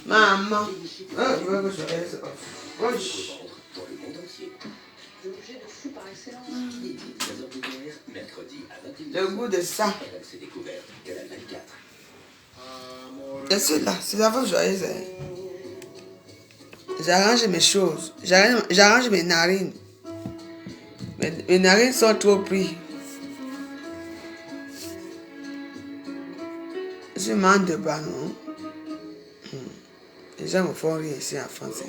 Maman. Ah, je veux que je reste. Wesh. Le goût de ça. Et c'est là, c'est la fois joyeuse. J'arrange mes choses. J'arrange mes narines. Mes narines sont trop prises. Je mange de ballon. Les gens me font rire ici en français.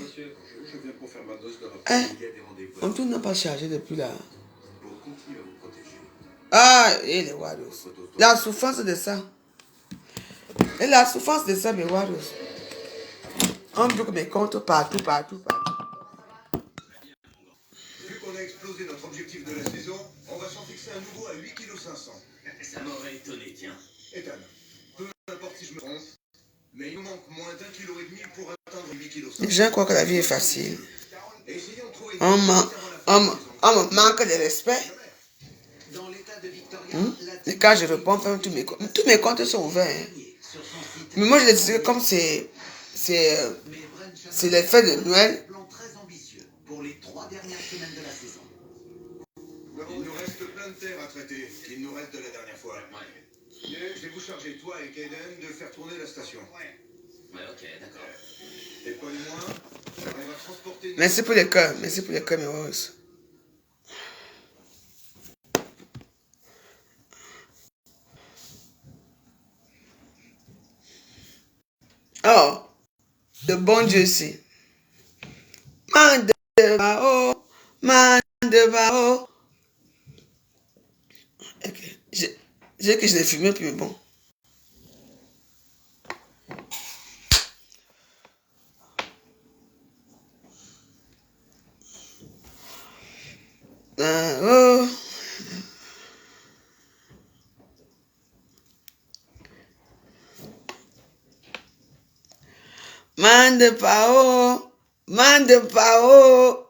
Hein? Mon tour n'a pas chargé depuis là. Ah, et les Wados. La souffrance de ça. Et la souffrance de ça, mes Wados. On bloque mes comptes partout. Vu qu'on a explosé notre objectif de la saison, on va s'en fixer un nouveau à 8,5 kg. Ça m'aurait étonné, tiens. Ethan, peu importe si je me trompe, mais il nous manque moins d'1,5 kg pour atteindre 8,5 kg. Les gens croient que la vie est facile. Essayons de trouver On me manque de respect. Dans l'état de Victoria, Et quand je réponds, tous mes comptes sont ouverts. Hein. Mais moi, je les dis comme c'est les fêtes de Noël. pour les 3 dernières semaines de la saison. Il nous reste plein de terres à traiter. Il nous reste de la dernière fois. Ouais. Je vais vous charger, toi et Kaden, de faire tourner la station. Ouais, ok, d'accord. Et Paul et moi, on va transporter... Merci pour les cœurs. Merci pour les cœurs, mes roses. Oh, le bon Dieu ici. Mande bao, mande bao. Ok, j'ai que je l'ai fumé, puis bon. Oh. Mande pao, mande pao.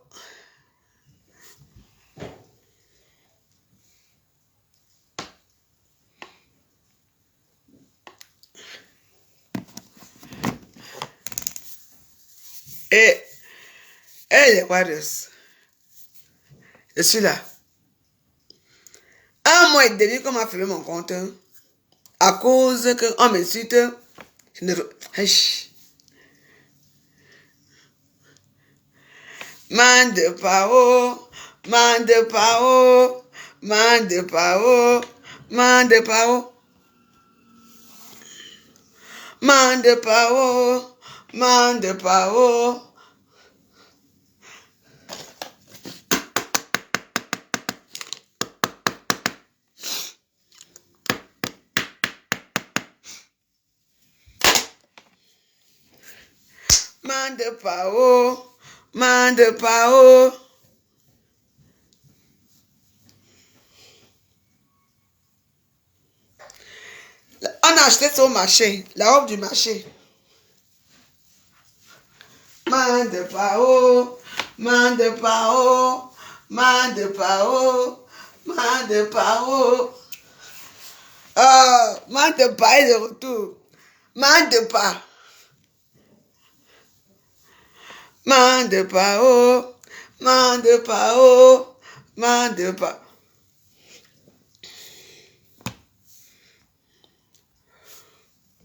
Et les Warriors. Je suis là. 1 mois et demi qu'on m'a fermé mon compte. À cause qu'on me cite. Je ne... Mande pao, mande pao, mande pao, mande pao. Mande pao, mande pao. Mande pao, mande pao. On a acheté ça au marché, la robe du marché. Mande pao, mande pao, mande pao, mande pao. Mande pas est de retour. Mande pas. Mande pao, mande pao, mande pas.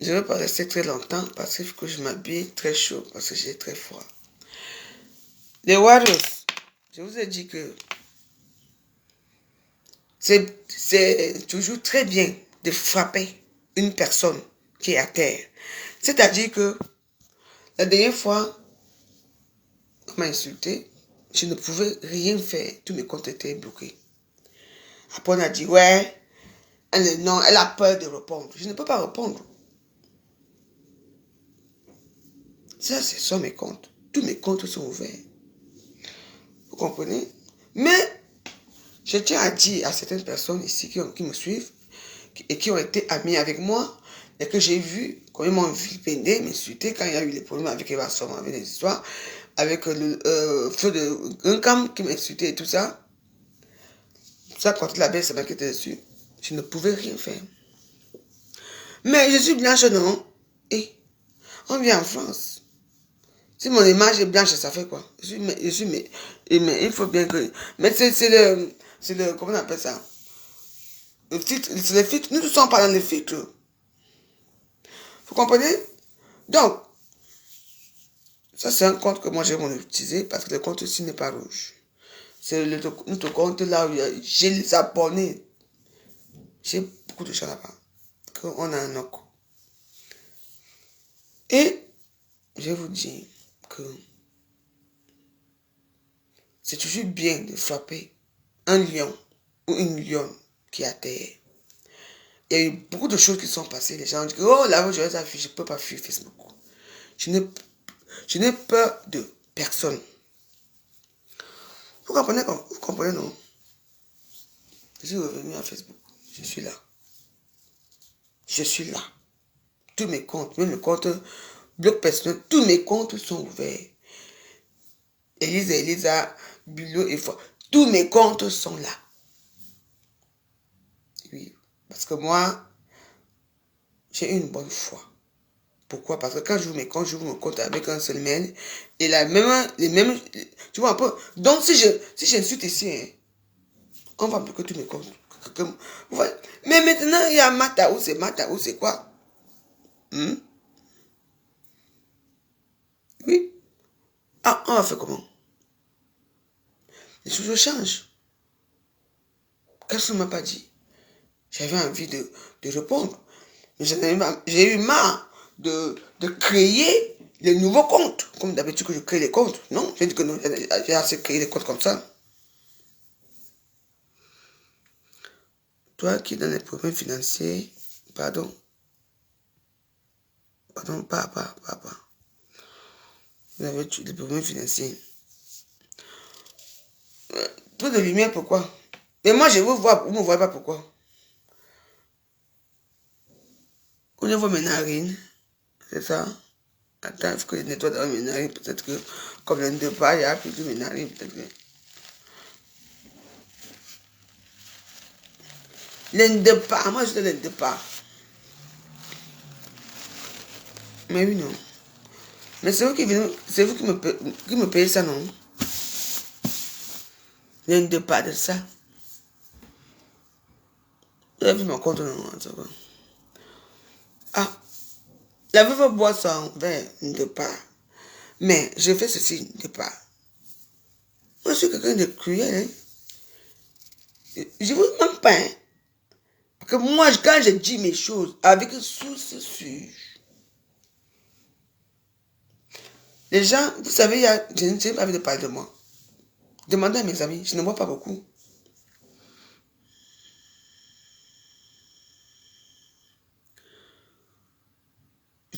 Je ne vais pas rester très longtemps parce qu'il faut que je m'habille très chaud parce que j'ai très froid. Les Warriors, je vous ai dit que c'est toujours très bien de frapper une personne qui est à terre. C'est-à-dire que la dernière fois, on m'a insulté, je ne pouvais rien faire, tous mes comptes étaient bloqués. Après on a dit, ouais, elle a peur de répondre. Je ne peux pas répondre. Ça, ce sont mes comptes. Tous mes comptes sont ouverts. Vous comprenez? Mais, je tiens à dire à certaines personnes ici qui me suivent et qui ont été amis avec moi et que j'ai vu comment ils m'ont vilipendé, m'insulter quand il y a eu les problèmes avec Eva Sommer, avec les histoires, avec le feu de Gunkam qui m'insultait et tout ça. Ça, contre la belle, ça m'inquiétait dessus. Je ne pouvais rien faire. Mais je suis blanche, non? Et On vit en France. Si mon image est blanche, ça fait quoi? Il faut bien que... Mais c'est le, comment on appelle ça? Le filtre, c'est le filtre. Nous ne sommes pas dans les filtres. Vous comprenez? Donc, ça c'est un compte que moi j'ai monétisé parce que le compte ici n'est pas rouge. C'est notre compte là où j'ai les abonnés. J'ai beaucoup de gens là-bas. On a un OC. Et je vous dis que c'est toujours bien de frapper un lion ou une lionne qui est à terre. Il y a eu beaucoup de choses qui sont passées. Les gens disent que, oh là, je vais afficher, je ne peux pas fuir Facebook. Je n'ai peur de personne. Vous comprenez, non? Je suis revenu à Facebook. Je suis là. Je suis là. Tous mes comptes, même le compte bloc personnel, tous mes comptes sont ouverts. Elisa, Bilo et Foi. Tous mes comptes sont là. Oui. Parce que moi, j'ai une bonne foi. Pourquoi? Parce que quand j'ouvre mon compte avec un seul mail, et les mêmes, tu vois un peu. Donc si j'insulte ici, hein, on va bloquer tous mes comptes. Mais maintenant, il y a Mataou, c'est quoi? Oui. Ah, on va faire comment? Les choses changent. Qu'est-ce qu'on ne m'a pas dit? J'avais envie de répondre. Mais j'ai eu marre de créer les nouveaux comptes. Comme d'habitude que je crée les comptes. Non, j'ai dit que non, j'ai assez créé les comptes comme ça. Toi qui es dans les problèmes financiers, pardon, papa. Vous avez des problèmes financiers. Trop de lumière, pourquoi? Mais moi, je vous vois, vous ne me voyez pas pourquoi. Au niveau de mes narines, c'est ça. Attends, il faut que je nettoie dans mes narines. Peut-être que, comme l'un de pas, il y a plus de mes narines. Peut-être que... L'un de pas, moi je suis l'un de pas. Mais oui, non. Mais c'est vous qui me payez ça, non? L'un de pas de ça. Vous avez vu mon compte, non? Ah, la veuve boit son verre de pas. Mais je fais ceci de pas. Moi, je suis quelqu'un de cruel. Hein? Je ne vous mens pas. Hein? Parce que moi, quand je dis mes choses avec source sûre, les gens, vous savez, je n'ai pas envie de parler de moi. Demandez à mes amis, je ne vois pas beaucoup.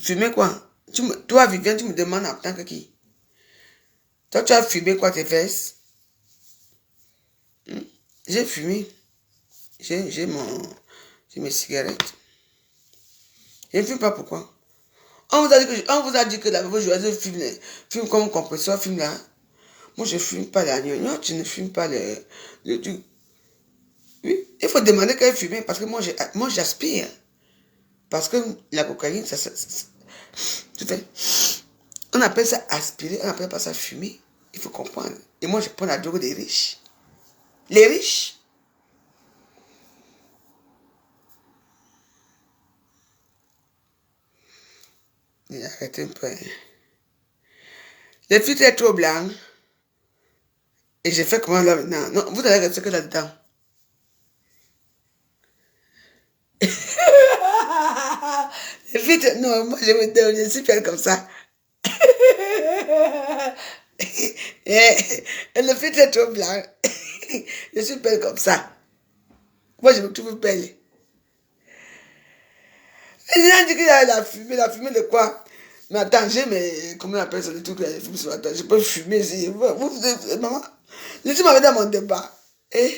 Fumer quoi? Toi, Viviane, tu me demandes en tant que qui? Toi, tu as fumé quoi tes fesses? J'ai fumé. J'ai mes cigarettes. Je ne fume pas, pourquoi? On vous a dit que la joyeuse fume comme compresseur, fume là. Moi, je ne fume pas la gnognotte, je ne fume pas le truc. Oui, il faut demander qu'elle fume parce que moi, j'aspire. Parce que la cocaïne, on appelle ça aspirer, on appelle pas ça fumer. Il faut comprendre. Et moi, je prends la drogue des riches. Les riches. Arrêtez un peu. Le filtre est trop blanc. Et j'ai fait comment là maintenant? Non, vous allez rester que là-dedans. Le filtre, non, moi je suis belle comme ça. Et le filtre est trop blanc. Je suis belle comme ça. Moi je me trouve belle. Et j'ai dit qu'il y a la fumée de quoi? Mais attends, comment on appelle ça, le truc là, je peux fumer ici. Maman, je suis m'avais dans mon débat. Et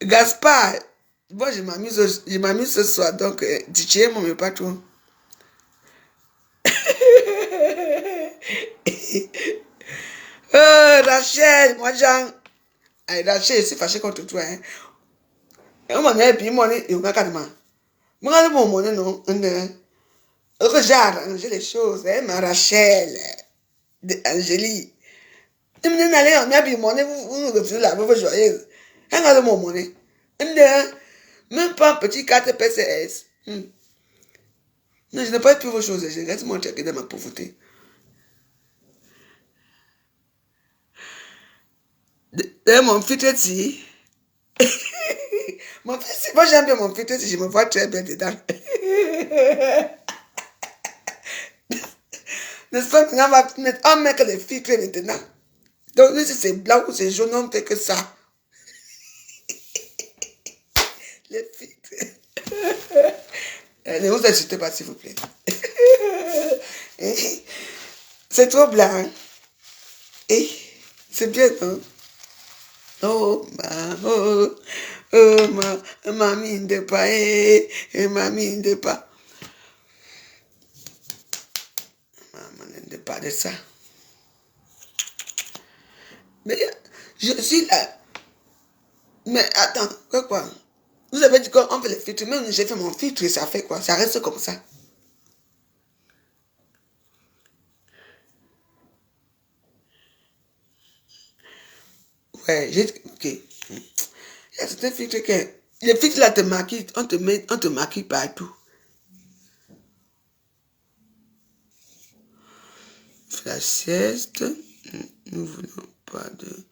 Gaspard, moi je m'amuse ce soir, donc DJ mon patron. Rachel, moi Jean. Rachel, je suis fâché contre toi. Hein. Et on m'a dit, puis moi, il m'a calmé. Moi, le bon monnaie, non. Que j'ai arrangé les choses, ma Rachel, Angélie. Il me dit, allez, on a bien monnaie, vous refusez la veuve joyeuse. Regarde mon monnaie. Il me dit, même pas un petit 4 PCS. Non, je n'ai pas plus vos choses, je reste mon check de ma pauvreté. Mon filtre ici. Moi j'aime bien mon filtre ici, je me vois très bien dedans. N'est-ce pas? On va mettre les filtres maintenant. Donc, si c'est blanc ou c'est jaune, on ne fait que ça. Les filtres. Ne vous insultez pas, s'il vous plaît. C'est trop blanc. Et c'est bien, non? Oh, ma mine de pas, ma mine de pas. Ma mine de pas de ça. Mais je suis là. Mais attends, quoi? Vous avez dit qu'on fait les filtres, même j'ai fait mon filtre, ça fait quoi? Ça reste comme ça. Ouais, ok. Il y a certains filtres que... Les filtres là te maquillent, on te maquille partout. La sieste, nous ne voulons pas de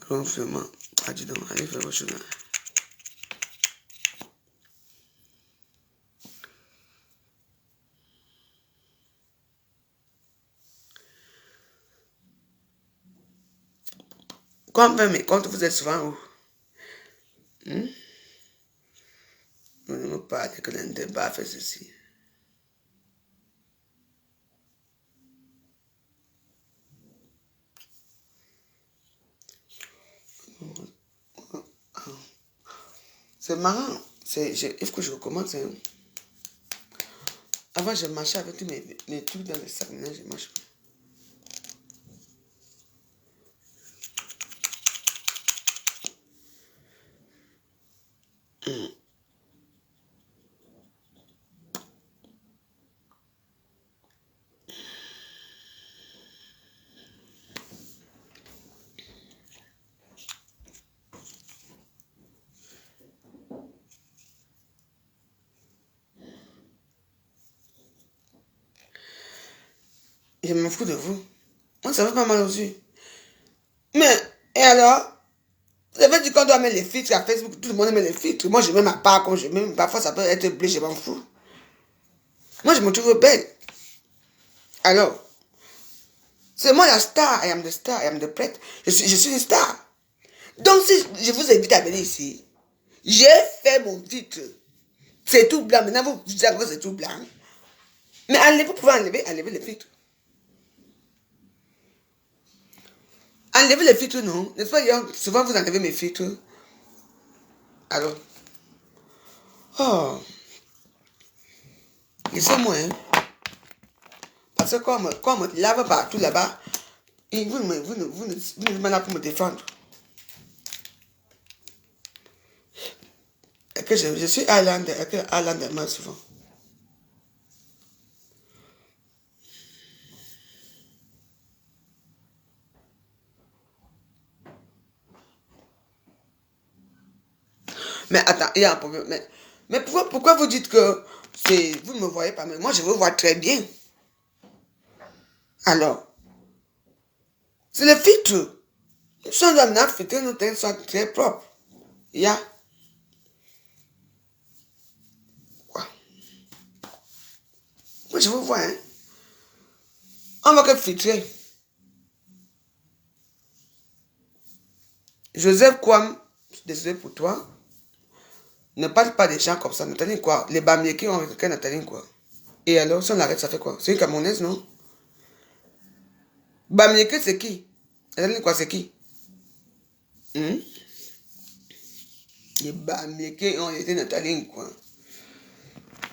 ronflement. Ah, dis donc, allez faire vos choses. Quand on fait mes comptes, vous êtes souvent où? Vous ne me parlez que l'un débat fait ceci. C'est marrant. Il faut que je recommence. Hein. Avant, je marchais avec tous mes trucs dans le sac. Maintenant, je marche pas. Je m'en fous de vous. Moi, ça fait pas mal aux yeux. Mais, et alors? Vous avez dit qu'on doit mettre les filtres à Facebook, tout le monde met les filtres. Moi, je mets ma part comme je mets. Parfois, ça peut être bleu, je m'en fous. Moi, je me trouve belle. Alors, c'est moi la star. I am the star, I am the prêtre. Je suis une star. Donc, si je vous invite à venir ici, j'ai fait mon filtre. C'est tout blanc. Maintenant, vous dites que c'est tout blanc. Mais vous pouvez enlever les filtres. Enlevez les filtres, non? N'est-ce pas? Souvent, vous enlevez mes filtres. Alors. Oh. Laissez-moi, hein. Parce que quand on me lave partout là-bas, vous ne m'en avez pour me défendre. Et que je suis Highlander, et que Highlander meurt souvent. Mais attends, il y a un problème. Mais pourquoi vous dites que vous ne me voyez pas? Mais moi, je vous vois très bien. Alors, c'est le filtre. Nous sommes dans notre filtre, nos têtes sont très propres. Il y a. Quoi? Moi, je vous vois, hein. On va que filtrer. Joseph Kwam, désolé pour toi. Ne parle pas des gens comme ça. Nathalie, quoi? Les Bamiékis ont récupéré Nathalie, quoi? Et alors, si on l'arrête, ça fait quoi? C'est une Camerounaise, non? Bamiéki, c'est qui? Nathalie, quoi, c'est qui? Les Bamiékis ont été Nathalie, quoi?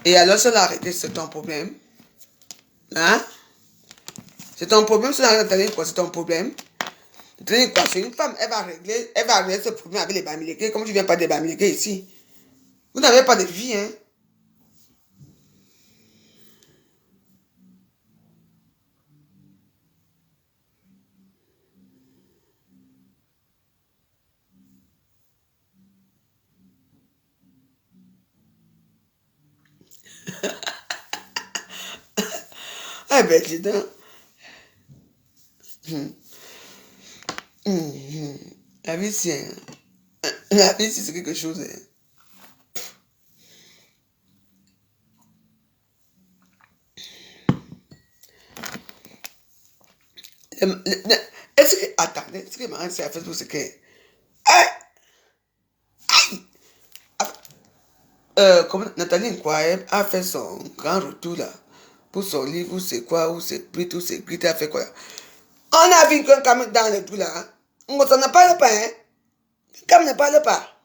Et alors, si on l'a arrêté, c'est ton problème? Hein? C'est ton problème, si on arrête Nathalie, quoi? C'est ton problème? Nathalie, quoi? C'est une femme, elle va régler ce problème avec les Bamiékis. Comment tu viens pas des Bamiékis ici? Vous n'avez pas de vie, hein. Ah ben, dis donc. La vie, c'est... La vie, c'est quelque chose, hein. Est-ce que... Attendez, ce qui est marrant, c'est à Facebook, c'est que... Comme Nathalie Nkwaeb a fait son grand retour là, pour son livre, ou c'est quoi, ou c'est pris, ou c'est grit, a fait quoi. On a vu qu'un camion dans le tout là, hein. On s'en a pas le pas, hein. Comme ne parle pas.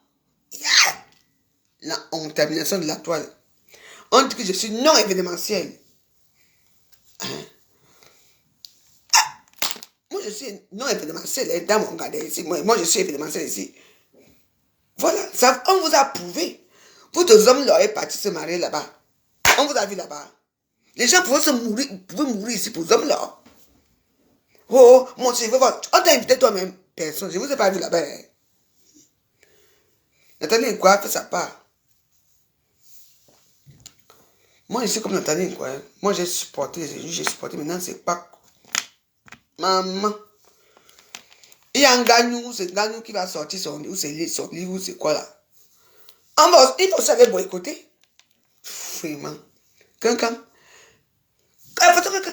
La termination de la toile. On dit que je suis non événementiel. Hein? Moi, je suis non événementiel dans mon gardien ici. Moi, je suis événementiel ici. Voilà, ça, on vous a prouvé. Vous deux hommes là, êtes partis se marier là-bas. On vous a vu là-bas. Les gens pouvaient mourir ici pour les hommes là. Oh, mon Dieu, on t'a invité toi-même. Personne, je ne vous ai pas vu là-bas. Nathalie quoi fait sa part. Moi, je suis comme Nathalie quoi. Moi, j'ai supporté les juges, j'ai supporté. Maintenant, c'est pas. Maman. Il y a un gagnant, c'est Gagnou qui va sortir son livre, ou c'est quoi là. Il faut savoir boycotter. Vraiment. Quelqu'un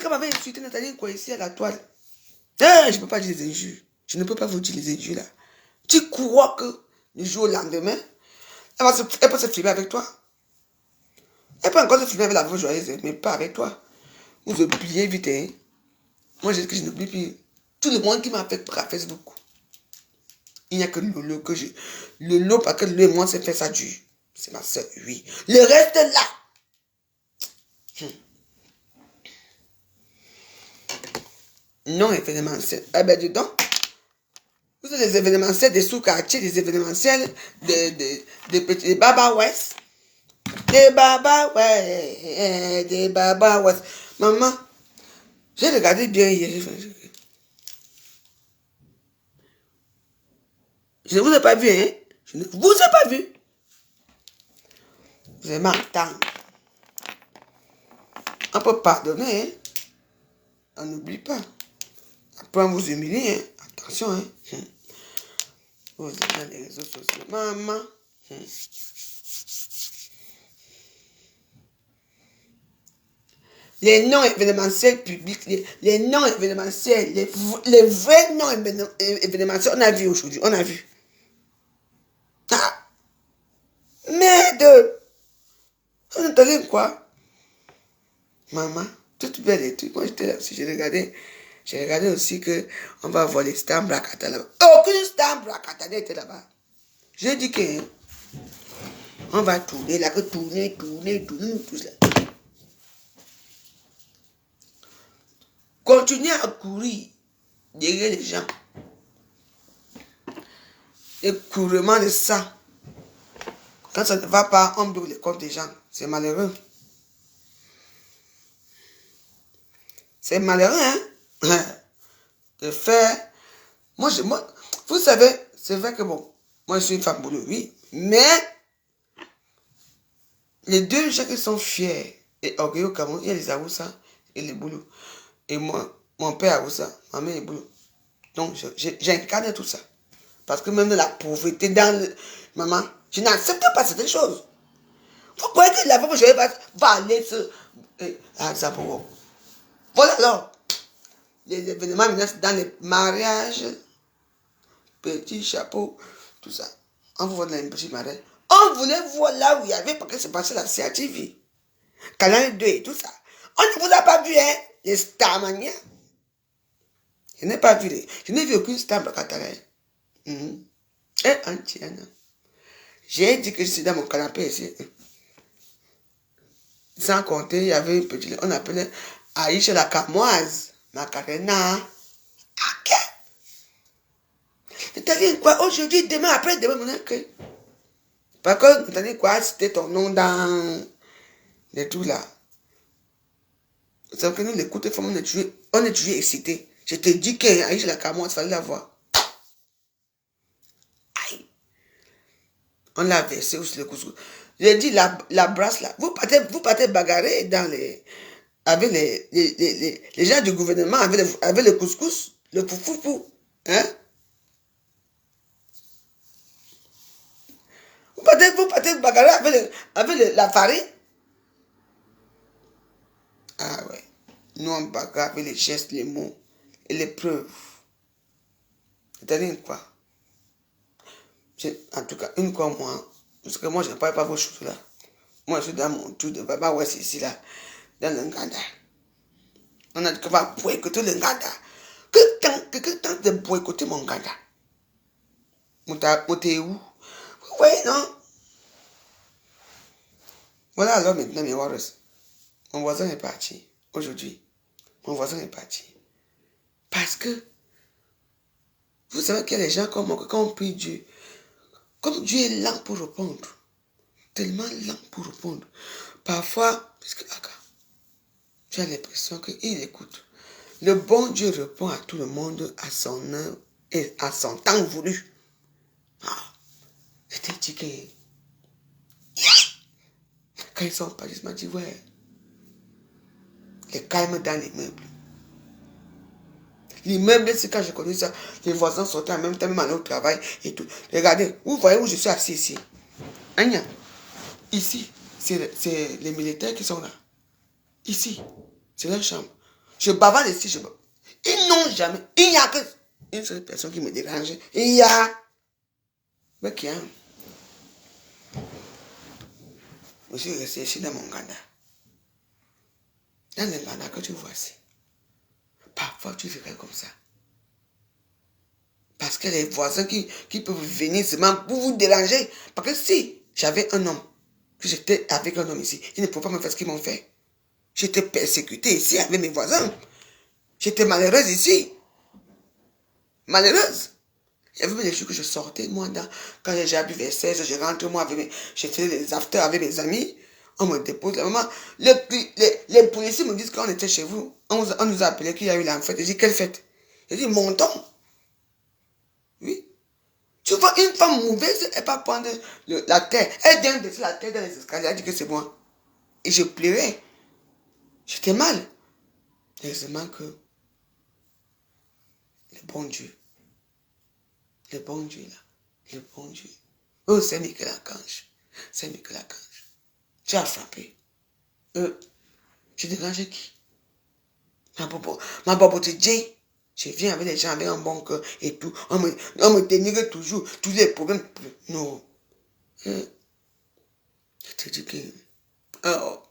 m'avait insulté Nathalie quoi ici à la toile. Je ne peux pas dire les injures. Je ne peux pas vous dire les injures là. Tu crois que le jour au lendemain, elle peut se filmer avec toi. Elle peut encore se filmer avec la voix joyeuse, mais pas avec toi. Vous oubliez vite, hein. Moi, je dis que je n'oublie plus. Tout le monde qui m'a fait par Facebook. Il n'y a que Lolo que je... Lolo, parce que Lolo et moi, c'est fait ça dur. C'est ma soeur, oui. Le reste là. Non événementiel. Ah ben, dis donc. Vous avez des événementiels des sous-quartiers, des événementiels des petits Baba West. Des Baba West. Des Baba West. Maman, j'ai regardé bien hier. Je ne vous ai pas vu, hein? Je ne vous ai pas vu. Vous allez m'entendre. On peut pardonner, hein? On n'oublie pas. Après, on vous humilie, hein? Attention, hein? Vous êtes dans les réseaux sociaux. Maman. Les non événementiels publics, les non événementiels, les vrais non événementiels, on a vu aujourd'hui, on a vu. Ah! Merde! On entendait quoi? Maman, toutes belles et tout. Moi, j'étais là aussi, j'ai regardé aussi que on va voir les Stan Brakata là-bas. Aucune Stan Brakata n'était là-bas. J'ai dit que on va tourner là, que tourner, tous là. Continuez à courir derrière les gens. Et courement de ça. Quand ça ne va pas, on brûle les comptes des gens. C'est malheureux. C'est malheureux, hein? De faire. Moi, vous savez, c'est vrai que bon, moi je suis une femme boulot, oui. Mais les deux gens qui sont fiers et orgueilleux au Cameroun, il y a les Aoussa et les Boulous. Et moi, mon père Aoussa, ma mère est Boulou. Donc, j'incarne tout ça. Parce que même dans la pauvreté, dans le... Maman, je n'accepte pas cette chose. Vous croyez que la femme que je va aller se... Ah, ça pour... Voilà alors. Les événements dans les mariages, petits chapeaux, tout ça. On vous voit dans les petits mariages. On voulait voir là où il y avait, parce que c'est passé la CRTV. Canal 2 et tout ça. On ne vous a pas vu, hein, les Starmania. Je n'ai pas vu, je n'ai vu aucune star Brakatara. Et Antiana. J'ai dit que je suis dans mon canapé ici. Sans compter, il y avait une petite, on appelait Aïcha la Camoise, Macarena. Ok. C'est-à-dire quoi? Aujourd'hui, demain, après, demain, mon accueil. Parce que, vous entendez quoi, c'était ton nom dans les trucs là. Vous savez que nous, les coups de femmes, on est toujours excités. Je te dis qu'Aïcha la Camoise, il fallait la voir. Aïe. On l'a versé sur le couscous. J'ai dit, la brasse là, vous partez bagarrer dans les, avec les gens du gouvernement, avec le couscous, le foufoufou. Hein? Vous partez bagarrer avec la farine. Ah ouais. Nous, on bagarre avec les gestes, les mots et les preuves. C'est-à-dire quoi? En tout cas, une fois moi, parce que moi, je ne parle pas vos choses là. Moi, je suis dans mon tour de Baba West ici là, dans le Nganda. On a dit qu'on va boycotter le Nganda. Que tant de boycotter mon Nganda? T'es où? Oui, non? Voilà alors maintenant, mes warriors. Mon voisin est parti. Aujourd'hui, mon voisin est parti. Parce que, vous savez qu'il y a des gens comme moi, quand on prie Dieu, comme Dieu est lent pour répondre, tellement lent pour répondre, parfois, parce que, tu as l'impression qu'il écoute. Le bon Dieu répond à tout le monde à son heure et à son temps voulu. Je t'ai dit que, quand ils sont partis, je m'ai dit, ouais, les calmes dans l'immeuble. L'immeuble, c'est quand je connais ça, les voisins sortaient en même temps, même au travail et tout. Regardez, vous voyez où je suis assis ici. Anya, ici, c'est les militaires qui sont là. Ici, c'est leur chambre. Je bavarde ici, ils n'ont jamais, il n'y a qu'une seule personne qui me dérange. Il y a, mais qui a, je suis resté ici dans mon Ghana. Dans le Ghana que tu vois ici. Parfois, tu verrais comme ça. Parce que les voisins qui peuvent venir seulement pour vous déranger. Parce que si j'avais un homme, que j'étais avec un homme ici, ils ne pouvaient pas me faire ce qu'ils m'ont fait. J'étais persécutée ici avec mes voisins. J'étais malheureuse ici. Malheureuse. Il y avait des jours que je sortais, moi, quand j'ai bu vers 16, je rentre, moi, je faisais des afters avec mes amis. On me dépose la maman. Les policiers me disent qu'on était chez vous. On nous a appelé qu'il y a eu la fête. J'ai dit, quelle fête? J'ai dit, montons. Oui. Tu vois, une femme mauvaise, elle va prendre la terre. Elle vient baisser la terre dans les escaliers. Elle dit que c'est moi. Et je pleurais. J'étais mal. Heureusement que le bon Dieu, là, le bon Dieu. Oh, c'est Michel Archange. C'est Michel Archange. Tu as frappé. Tu déranges qui? Ma papote Jay. Je viens avec les gens avec un bon cœur et tout. On me dénigre toujours. Tous les problèmes. Non. Je te dis que... Oh.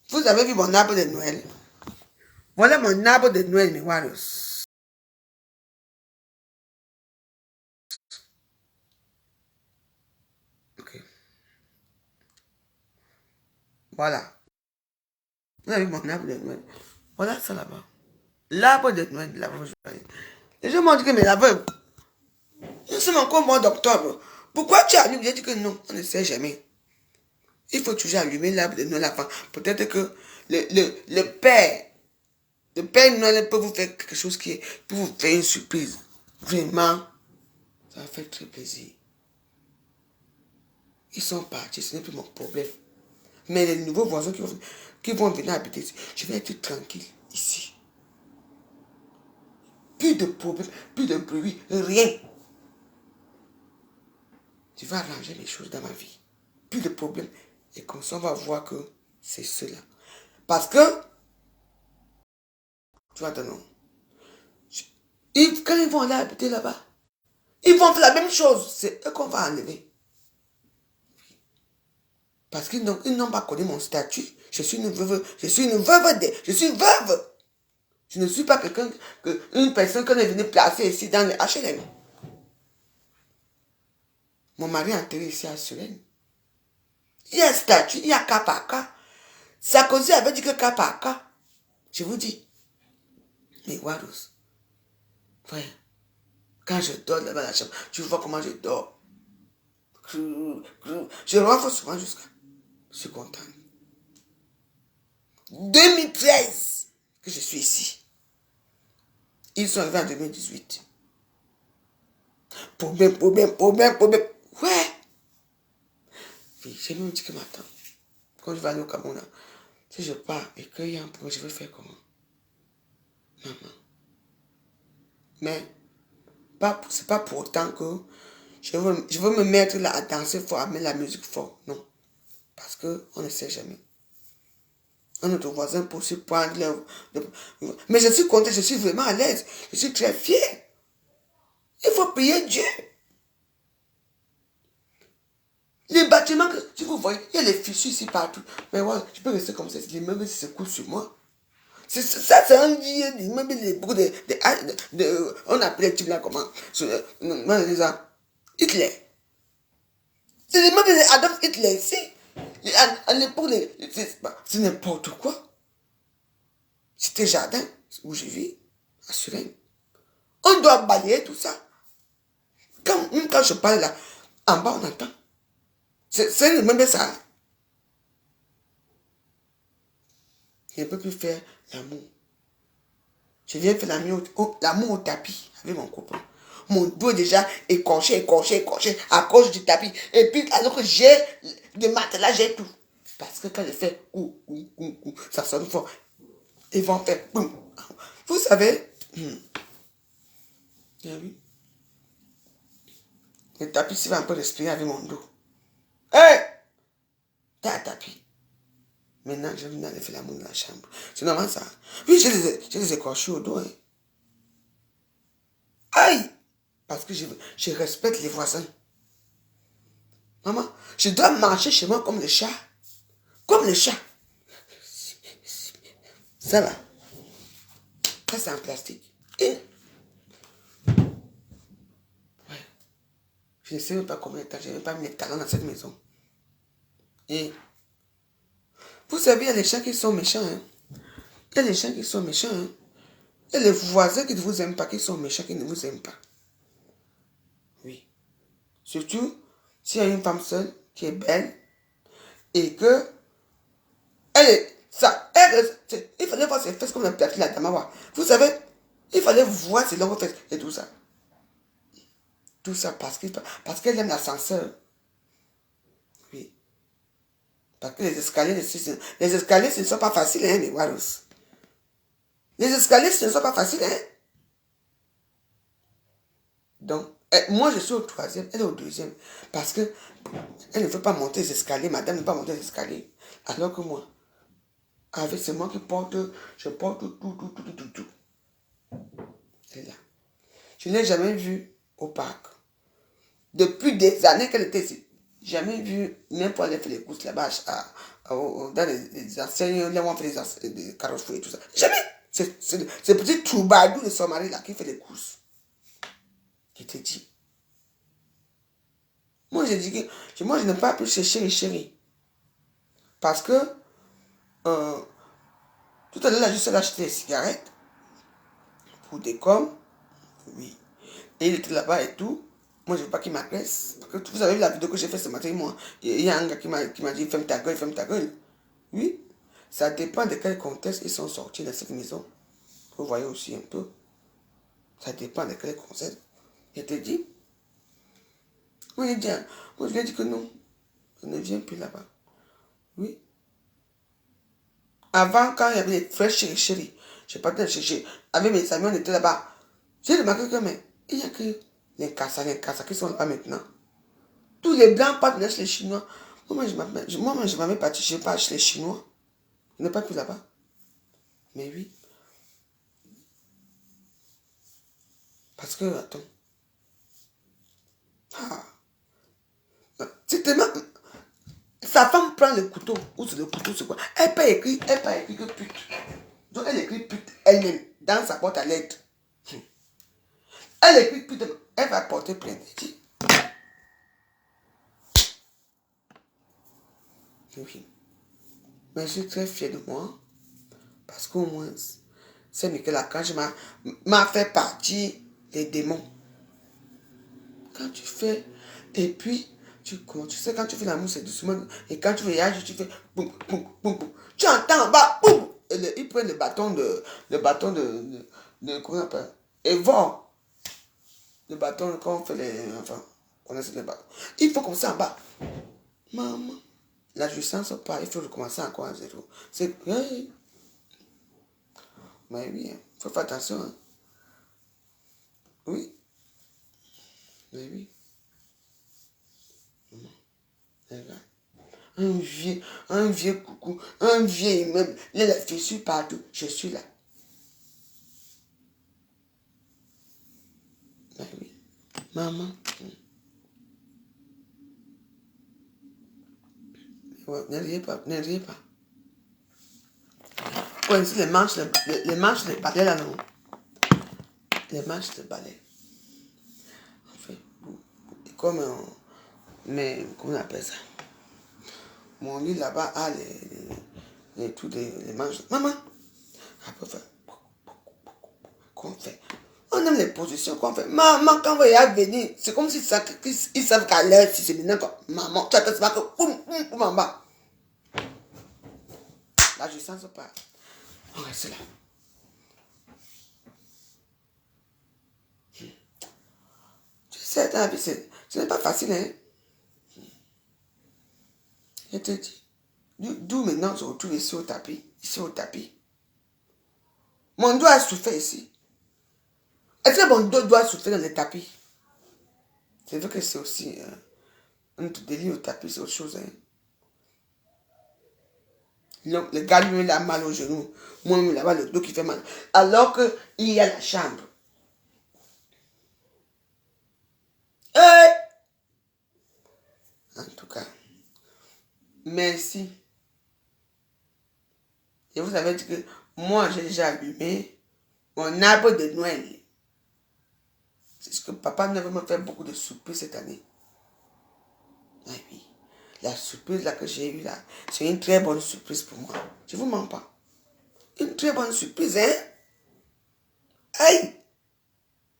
Vous avez vu mon arbre de Noël? Voilà mon arbre de Noël, mes warriors. Ok. Voilà. Vous avez vu mon arbre de Noël? Voilà ça là-bas. L'arbre de Noël, là-bas. Les gens m'ont dit que, mais là-bas, nous sommes encore au mois d'octobre. Pourquoi tu allumes? J'ai dit que non, on ne sait jamais. Il faut toujours allumer l'arbre de Noël avant. Peut-être que le Père Noël peut vous faire quelque chose peut vous faire une surprise. Vraiment, ça va faire très plaisir. Ils sont partis, ce n'est plus mon problème. Mais les nouveaux voisins qui vont venir habiter ici, je vais être tranquille ici. Plus de problèmes, plus de bruit, rien. Tu vas arranger les choses dans ma vie. Plus de problèmes. Et comme ça, on va voir que c'est cela. Parce que, tu vois ton nom. Quand ils vont aller habiter là-bas, ils vont faire la même chose. C'est eux qu'on va enlever. Parce qu'ils n'ont pas connu mon statut. Je suis une veuve. Je suis veuve. Je ne suis pas une personne qu'on est venue placer ici dans les HLM. Mon mari est enterré ici à Suren. Il y a un statut, il y a cas par cas. Sarkozy avait dit que cas par cas. Je vous dis. Mais Warros, frère, Quand je dors là-bas dans la chambre, tu vois comment je dors. Je rentre souvent jusqu'à... Je suis content. 2013 que je suis ici. Ils sont arrivés en 2018. Problème. Ouais. Oui, j'ai même dit que m'attends. Quand je vais aller au Cameroun, si je pars et qu'il y a un problème, je vais faire comment? Maman. Mais c'est pas pour autant que je veux me mettre là à danser fort, à mettre la musique fort. Non. Parce qu'on ne sait jamais. Un autre voisin peut aussi prendre mais je suis contente, je suis vraiment à l'aise. Je suis très fière. Il faut prier Dieu. Les bâtiments, si vous voyez, il y a les fissures ici partout. Mais voilà, je peux rester comme ça. Les meubles se coulent sur moi. Ça, c'est un lieu, les meubles, on appelle les types là comment? Hitler. C'est les meubles d'Adolf Hitler ici. À l'époque, c'est n'importe quoi. C'était jardin où je vis, à Suresnes. On doit balayer tout ça. Même quand je parle là, en bas on entend. C'est le même ça. Je ne peux plus faire l'amour. Je viens faire l'amour au tapis avec mon copain. Mon dos est déjà écorché à cause du tapis. Et puis alors que j'ai des matelas, j'ai tout. Parce que quand je fais ça sonne fort. Ils vont faire boum. Vous savez, oui. Le tapis, s'il va un peu respirer avec mon dos. Hé! T'as un tapis. Maintenant, je vais aller faire l'amour dans la chambre. C'est normal ça. Oui, j'ai des écorchures au dos. Hein. Aïe! Parce que je respecte les voisins. Maman, je dois marcher chez moi comme le chat. Comme le chat. Ça va. Ça, c'est en plastique. Et... ouais. Je ne sais même pas combien de temps. Je n'ai même pas mis les talons dans cette maison. Et... vous savez, il y a les chats qui sont méchants. Hein. Il y a les chats qui sont méchants. Hein. Il y a les voisins qui ne vous aiment pas, qui sont méchants, qui ne vous aiment pas. Oui. Surtout, s'il y a une femme seule qui est belle et que elle est... ça, il fallait voir ses fesses comme un plat de la damawa. Vous savez, il fallait voir ses longues fesses et tout ça. Tout ça parce qu'elle aime l'ascenseur. Oui. Parce que les escaliers, ce ne sont pas faciles, hein, les Wallos. Les escaliers, ce ne sont pas faciles, hein. Donc, moi, je suis au troisième, elle est au deuxième. Parce que elle ne veut pas monter les escaliers, madame ne veut pas monter les escaliers. Alors que moi, c'est moi qui porte, je porte tout. Elle est là. Je ne l'ai jamais vue au parc. Depuis des années qu'elle était ici. Jamais vu, même pour aller faire les courses là-bas, dans les enseignes, là où on fait des carrefours et tout ça. Jamais. C'est petit troubadou de son mari là qui fait les courses. Je te dis. Moi, je dis que moi, je n'aime pas plus chez chéri. Parce que tout à l'heure, là, je suis allé acheter des cigarettes pour des coms. Oui. Et il était là-bas et tout. Moi, je ne veux pas qu'il m'agresse. Parce que vous avez vu la vidéo que j'ai faite ce matin, moi. Il y a un gars qui m'a dit, ferme ta gueule. Oui. Ça dépend de quel contexte ils sont sortis de cette maison. Vous voyez aussi un peu. Ça dépend de quel contexte. Je te dis. Moi, je lui ai dit que non. Je ne viens plus là-bas. Oui. Avant, quand il y avait les frères chéri, je partais chercher. Avec mes amis, on était là-bas. J'ai remarqué que, mais il n'y a que les Kassa qui sont là maintenant. Tous les blancs partent chez les Chinois. Moi, je ne m'avais pas touché pas chez les Chinois. Je n'ai pas pu là-bas. Mais oui. Parce que, attends. C'est tellement... sa femme prend le couteau. Ou c'est le couteau, c'est quoi? Elle peut écrire que pute. Donc, elle écrit pute elle-même dans sa boîte à lettres. Elle écrit pute. Elle va porter plainte. Oui. Mais je suis très fière de moi. Parce qu'au moins, c'est Michel Archange m'a fait partir les démons. Quand tu fais, et puis, tu sais, quand tu fais l'amour, c'est doucement. Et quand tu voyages, tu fais boum, boum, boum, boum. Tu entends en bas, boum. Et ils prennent le bâton comment on appelle? Et vont. Le bâton, quand on fait les. Enfin, on essaie les bâtons. Il faut commencer en bas. Maman. La jouissance pas, il faut recommencer encore à zéro. C'est. Hey. Mais oui, il faut faire attention. Hein. Oui. Mais oui. Regarde. Un vieux coucou, un vieux immeuble, il y a la fissure partout. Je suis là. Ben oui. Maman. Ouais, ne riez pas, ne riez pas. Ouais, ici, les manches, les balais là, non. Les manches, les balais. En fait, comme mais comment on appelle ça? Mon lit là-bas a les manches. Maman, après, qu'on fait. On aime les positions qu'on fait. Maman, quand on va y venir, c'est comme si ils savent qu'à l'heure, si c'est maintenant, quoi. Maman, tu attends, c'est pas que boum, boum, boum, en bas. Là, je sens pas. On reste là. Tu sais, dans la vie, ce n'est pas facile, hein. Je te dis. D'où maintenant, on se retrouve ici au tapis. Ici au tapis. Mon doigt a souffert ici. Est-ce que mon dos doit souffrir dans le tapis? C'est vrai que c'est aussi un délire au tapis, c'est autre chose. Hein. Le gars, lui, il a mal au genou. Moi, il a le dos qui fait mal. Alors qu'il y a la chambre. Hey! En tout cas, merci. Et vous avez dit que moi, j'ai déjà allumé mon arbre de Noël. C'est ce que papa ne veut me faire beaucoup de surprises cette année. Ah oui. La surprise là que j'ai eue là, c'est une très bonne surprise pour moi. Je ne vous mens pas. Une très bonne surprise, hein? Aïe!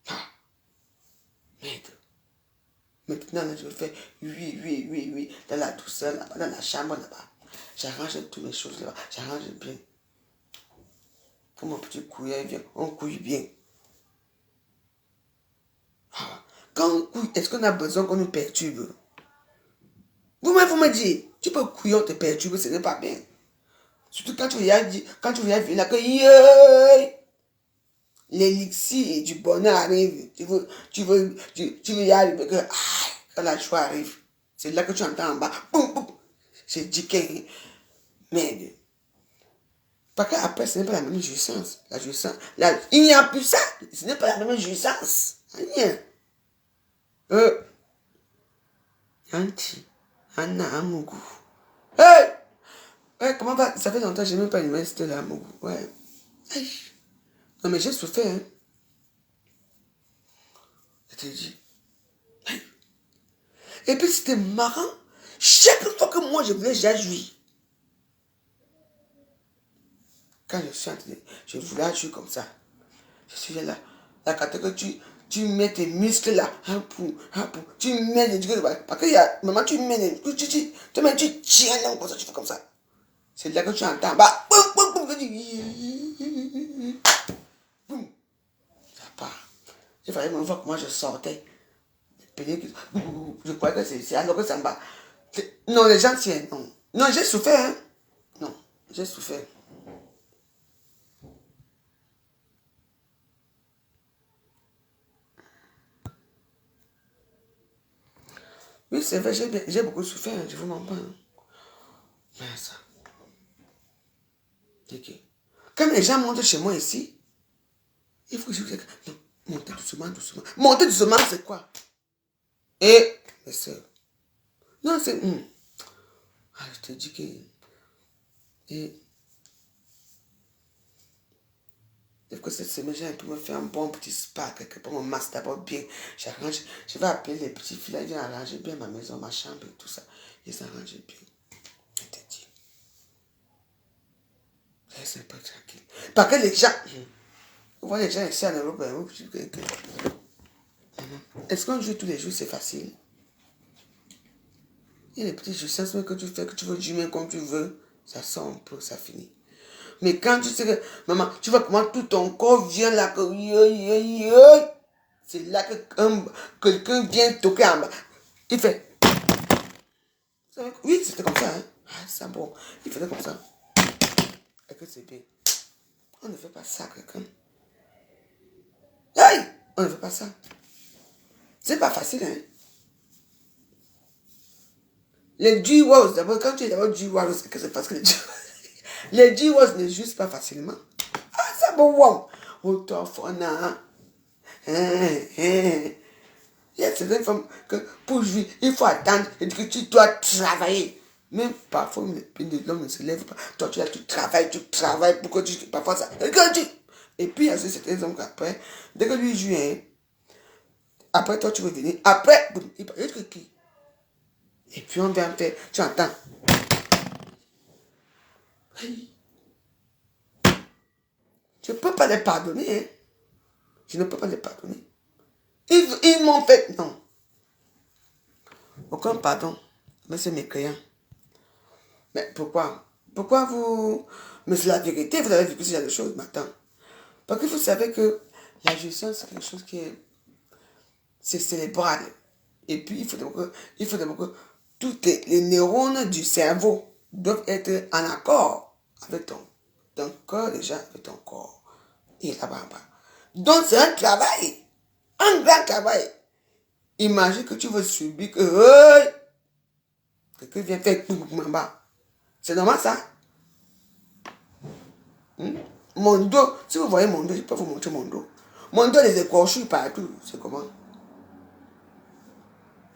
Ah, merde. Maintenant, là, je fais oui, dans la douceur là-bas, dans la chambre là-bas. J'arrange toutes mes choses là-bas. J'arrange bien. Comme mon petit couillère vient, on couille bien. Ah, quand on couille, est-ce qu'on a besoin qu'on nous perturbe? Vous-même, vous me dites, tu peux couiller, on te perturbe, ce n'est pas bien. Surtout quand tu viens venir là, que l'élixir du bonheur arrive. Tu veux y arriver, que quand la joie arrive. C'est là que tu entends en bas. Boum, boum. C'est dit que merde. Parce qu'après, ce n'est pas la même jouissance. La jouissance. Il n'y a plus ça. Ce n'est pas la même jouissance. Rien. Anti. Anna Amougou. Hey! Ouais, comment va? Ça fait longtemps que je n'ai même pas une c'était là, Amougou. Ouais. Hey. Non, mais j'ai souffert, hein. Je te dis. Hey. Et puis, c'était marrant. Chaque fois que moi, je voulais, j'ai joui. Quand je suis entré, je voulais agir comme ça. Je suis là. La carte que tu mets tes muscles là. Tu mets les trucs. Parce que maman, tu mets les. Tu tiens comme ça, tu fais comme ça. C'est là que tu entends. Bah, boum, boum, boum. Boum. Ça part. Il fallait me voir comment je sortais. Je croyais que c'est alors que ça me bat. Non, les gens tiennent. Non, non j'ai souffert. Hein. Non, j'ai souffert. Oui, c'est vrai, j'ai beaucoup souffert, je vous mens pas. Hein. Mais ça. Ok. Quand les gens montent chez moi ici, il faut que je vous dise, non, montez doucement, doucement. Montez doucement, c'est quoi? Et, mes soeurs. Non, c'est. Ah, je te dis que. Et. Dès que cette semaine, j'ai un peu me faire un bon petit spa, quelque part, me masse d'abord bien. J'arrange. Je vais appeler les petits filles, ils viennent arranger bien ma maison, ma chambre et tout ça. Ils s'arrangent bien. Je te dis. Laisse un peu tranquille. Parce que les gens. Vous voyez les gens ici en Europe, Est-ce qu'on joue tous les jours, c'est facile? Il y a les petites jouissances que tu fais, que tu veux jouer comme tu veux, ça sort un peu, ça finit. Mais quand tu sais que, maman, tu vois comment tout ton corps vient là, que c'est là que quelqu'un vient toquer en bas. Il fait. Oui, c'était comme ça. Hein? Ah, c'est bon. Il faisait comme ça. Et que c'est bien. On ne fait pas ça, quelqu'un. Aïe! On ne fait pas ça. C'est pas facile, hein? Les G-Walls, d'abord, quand tu es d'abord G-Walls, c'est que c'est parce que les G-Walls ne jouent pas facilement. Ah, ça bon, wow! Autophona. Il y a certaines femmes que pour jouer, il faut attendre et que tu dois travailler. Même parfois, l'homme ne se lève pas. Toi, tu travailles pour que tu. Parfois, ça. Et puis, il y a certains hommes qu'après, dès que lui joue, hein, après, toi, tu veux venir. Après, boum, il parle de qui? Et puis, on vient faire. Tu entends. Je ne peux pas les pardonner. Hein. Je ne peux pas les pardonner. Ils m'ont fait. Non. Aucun pardon. Mais c'est mécréant. Mais pourquoi? Pourquoi vous... Mais c'est la vérité, vous avez vécu ce genre de choses maintenant. Parce que vous savez que la jouissance, c'est quelque chose qui est... C'est cérébral. Et puis, il faut d'abord que toutes les neurones du cerveau doivent être en accord avec ton corps déjà, avec ton corps. Et là-bas. Donc, c'est un travail. Un grand travail. Imagine que tu veux subir que... quelqu'un vient faire en bas. C'est normal ça? Mon dos, si vous voyez mon dos, je peux vous montrer mon dos. Mon dos, les écorchures partout. C'est comment?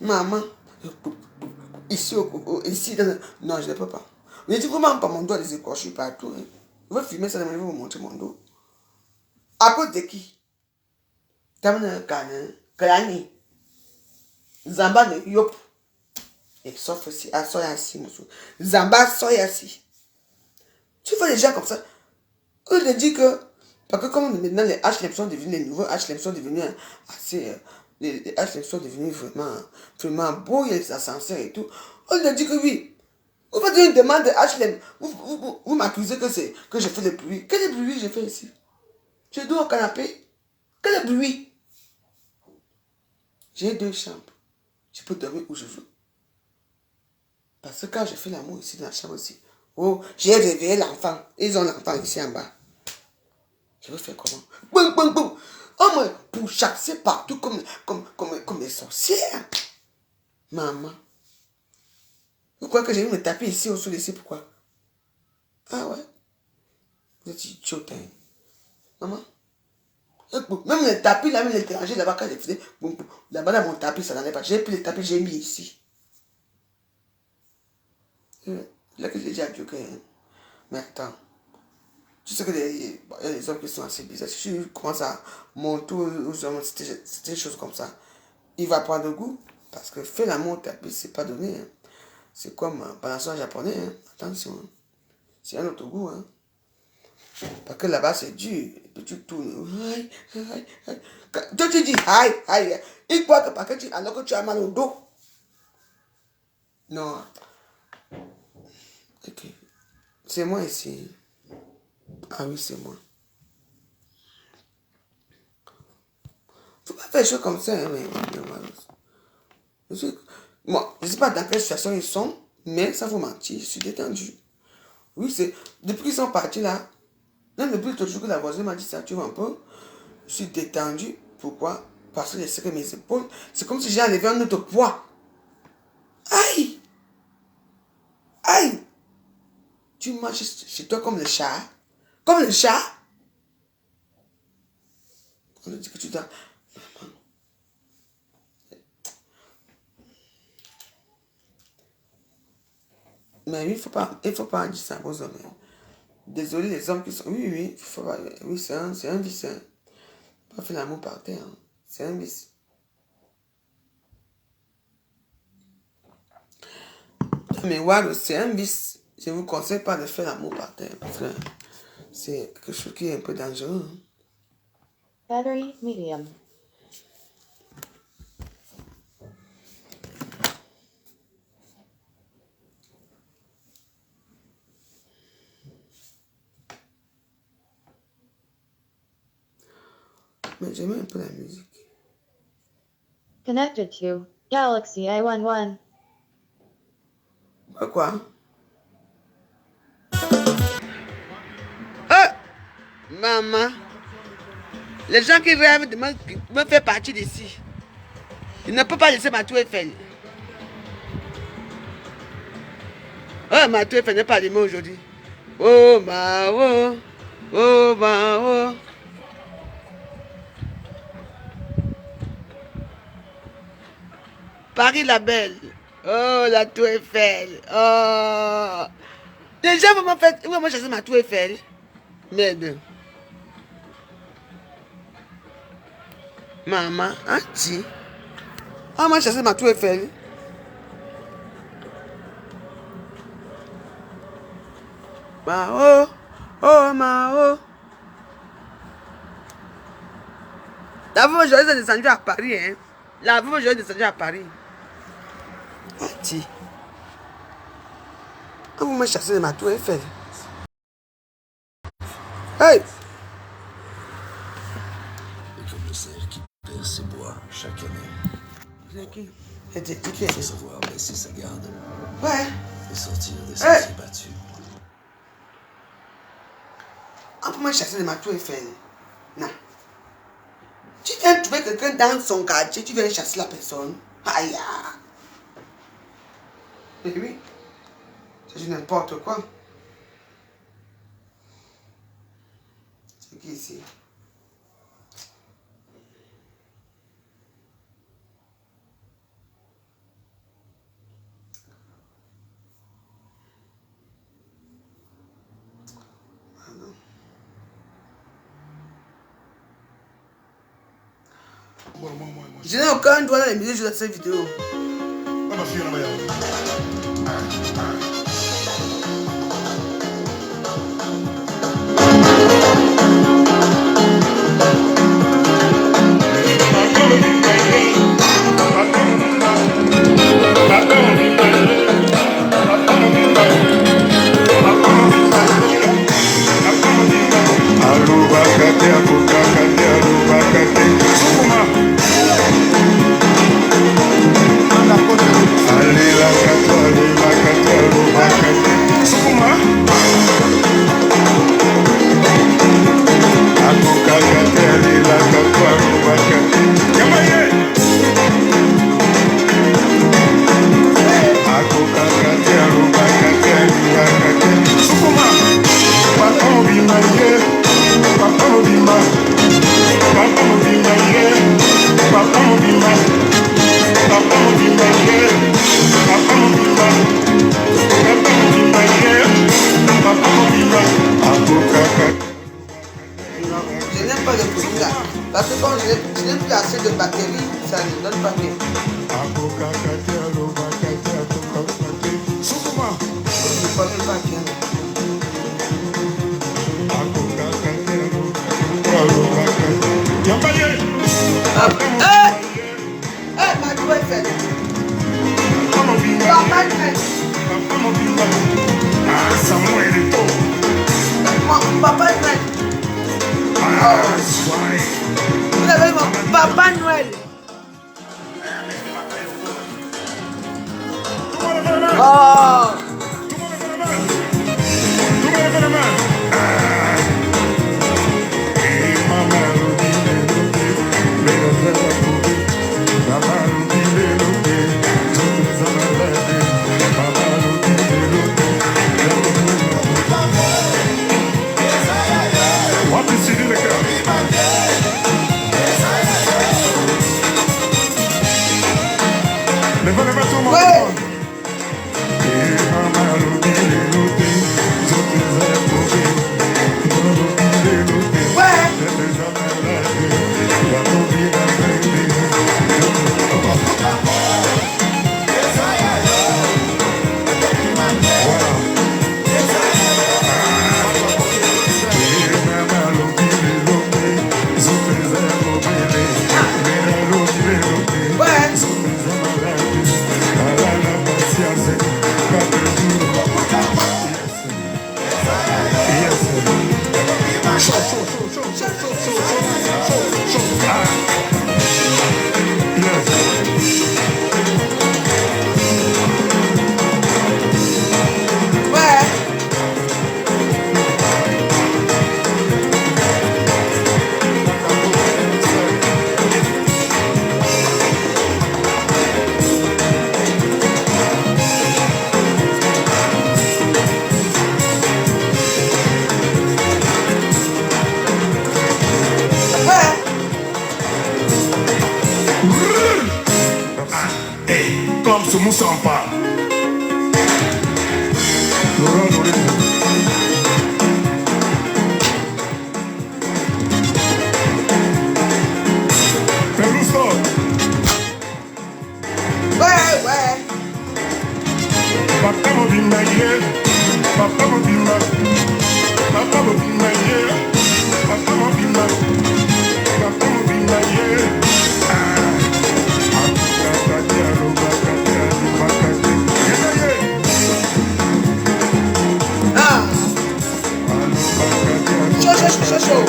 Maman, ici, non, je ne peux pas. Mais dis vraiment pas mon dos, les écorchures partout. Hein. Je veux filmer ça, je vais vous montrer mon dos. À cause de qui? Tamana Kalani. Zamba ne yop. Et sauf aussi, à Soyassi, Zamba Soyassi. Tu vois les gens comme ça. Eux ils disent que, parce que comme maintenant les HLM sont devenus, les nouveaux HLM sont devenus assez, les HLM sont devenus vraiment beaux, il y a les ascenseurs et tout. Eux ils disent que oui. Vous faites une demande de HLM, vous m'accusez que je fais le bruit. Quel bruit je fais ici? Je dors au canapé. Quel bruit? J'ai 2 chambres. Je peux dormir où je veux. Parce que quand je fais l'amour ici dans la chambre aussi, oh, j'ai réveillé l'enfant. Ils ont l'enfant ici en bas. Je vais faire comment? Boum, boum, boum. On me pourchasse partout comme les sorcières. Maman. Vous croyez que j'ai mis me taper ici au sol ici? Pourquoi? Ah ouais? Vous êtes idiote, hein? Maman. Même le tapis, là, même les dérangés là-bas, quand je faisais, là-bas, dans mon tapis, ça n'allait pas. J'ai pris le tapis, j'ai mis ici. Là que j'ai déjà dit que... Mais attends. Tu sais que y a des hommes qui sont assez bizarres. Si tu commences à monter aux hommes, c'est des choses comme ça. Il va prendre goût. Parce que faire l'amour au tapis, c'est pas donné. Hein. C'est comme balançoire japonais. Hein. Attention. Hein. C'est un autre goût. Hein. Parce que là-bas, c'est dur. Et puis tu tournes. Aïe, aïe, aïe. Toi, tu dis aïe, aïe. Il croit que parce que alors que tu as mal au dos. Non. Ok. C'est moi ici. Ah oui, c'est moi. Faut pas faire des choses comme ça, hein, moi, je ne sais pas dans quelle situation ils sont, mais ça vous mentir, je suis détendu. Oui, c'est. Depuis qu'ils sont partis là, même depuis l'autre jour que la voisine m'a dit ça, tu vois un peu, je suis détendu. Pourquoi? Parce que je sais que mes épaules, c'est comme si j'ai enlevé un autre poids. Aïe! Aïe! Tu marches chez toi comme le chat. Comme le chat. On te dit que tu dois. Mais il faut pas dire ça aux hommes. Désolé les hommes qui sont. Oui, faut pas, oui, c'est un vice. Hein. Pas faire l'amour par terre. Hein. C'est un vice. Mais voilà, c'est un vice. Je ne vous conseille pas de faire l'amour par terre. Parce que c'est quelque chose qui est un peu dangereux. Hein. Battery medium. Mais j'aime un peu la musique. Connected to Galaxy A11. Quoi? Oh! Maman! Les gens qui rêvent de me faire partie d'ici. Ils ne peuvent pas laisser ma tour Eiffel. Oh, ma tour Eiffel n'est pas allumée aujourd'hui. Oh, ma, oh. Oh, ma, oh. Paris la belle. Oh, la tour Eiffel. Oh. Déjà, vous m'avez chassé ma tour Eiffel. Merde. Maman, Auntie. Ah, moi, chassé ma tour Eiffel. Ma oh. Oh, ma oh. La veuve Joyce est descendue à Paris, hein. La veuve Joyce est descendue à Paris. Auntie. Ah, vous me chassez de ma tour Eiffel. Hey! Et comme le cerf qui perd ses bois chaque année, C'est qui? C'est qui? il faut savoir baisser sa garde Ouais. et sortir des sentiers battus. On peut me chasser de ma tour Eiffel. Non. Tu viens trouver quelqu'un dans son quartier, tu viens chasser la personne. Aïe. Mais oui. C'est n'importe quoi. C'est qui ici? Je n'ai aucun droit dans les musiques de cette vidéo. Je n'aime pas le bruit là. Parce que quand je n'ai plus assez de batterie, ça ne donne pas bien. Je ne parle pas bien. Ma tour Eiffel. Papa Noël. Papa Noël. Vous avez mon Papa Noël. Oh. comme ce Moussampa. Ouais. Papa mobimba ye, papa mobimba, papa mobimba ye, papa mobimba, papa mobimba ye. Chaud.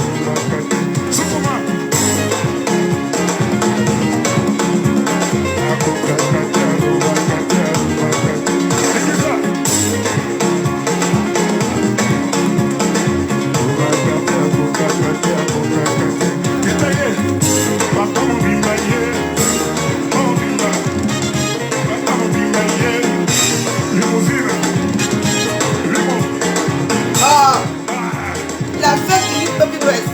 La fête du peuple de l'Ouest.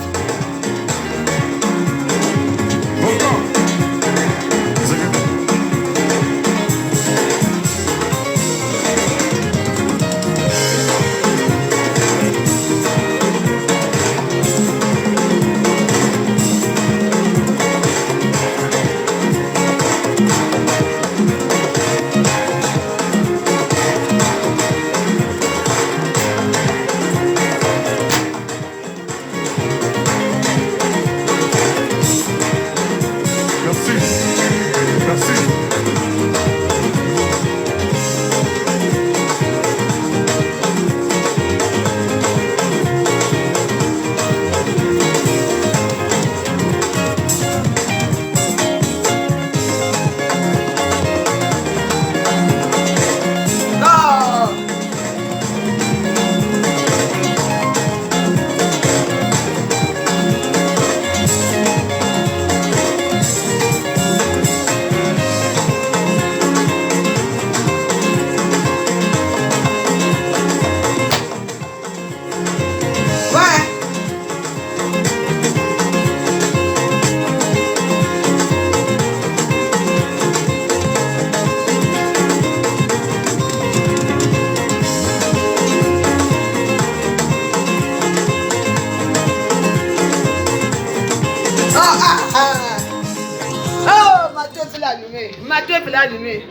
Oh, ma tête est allumée. Ma tête est allumée.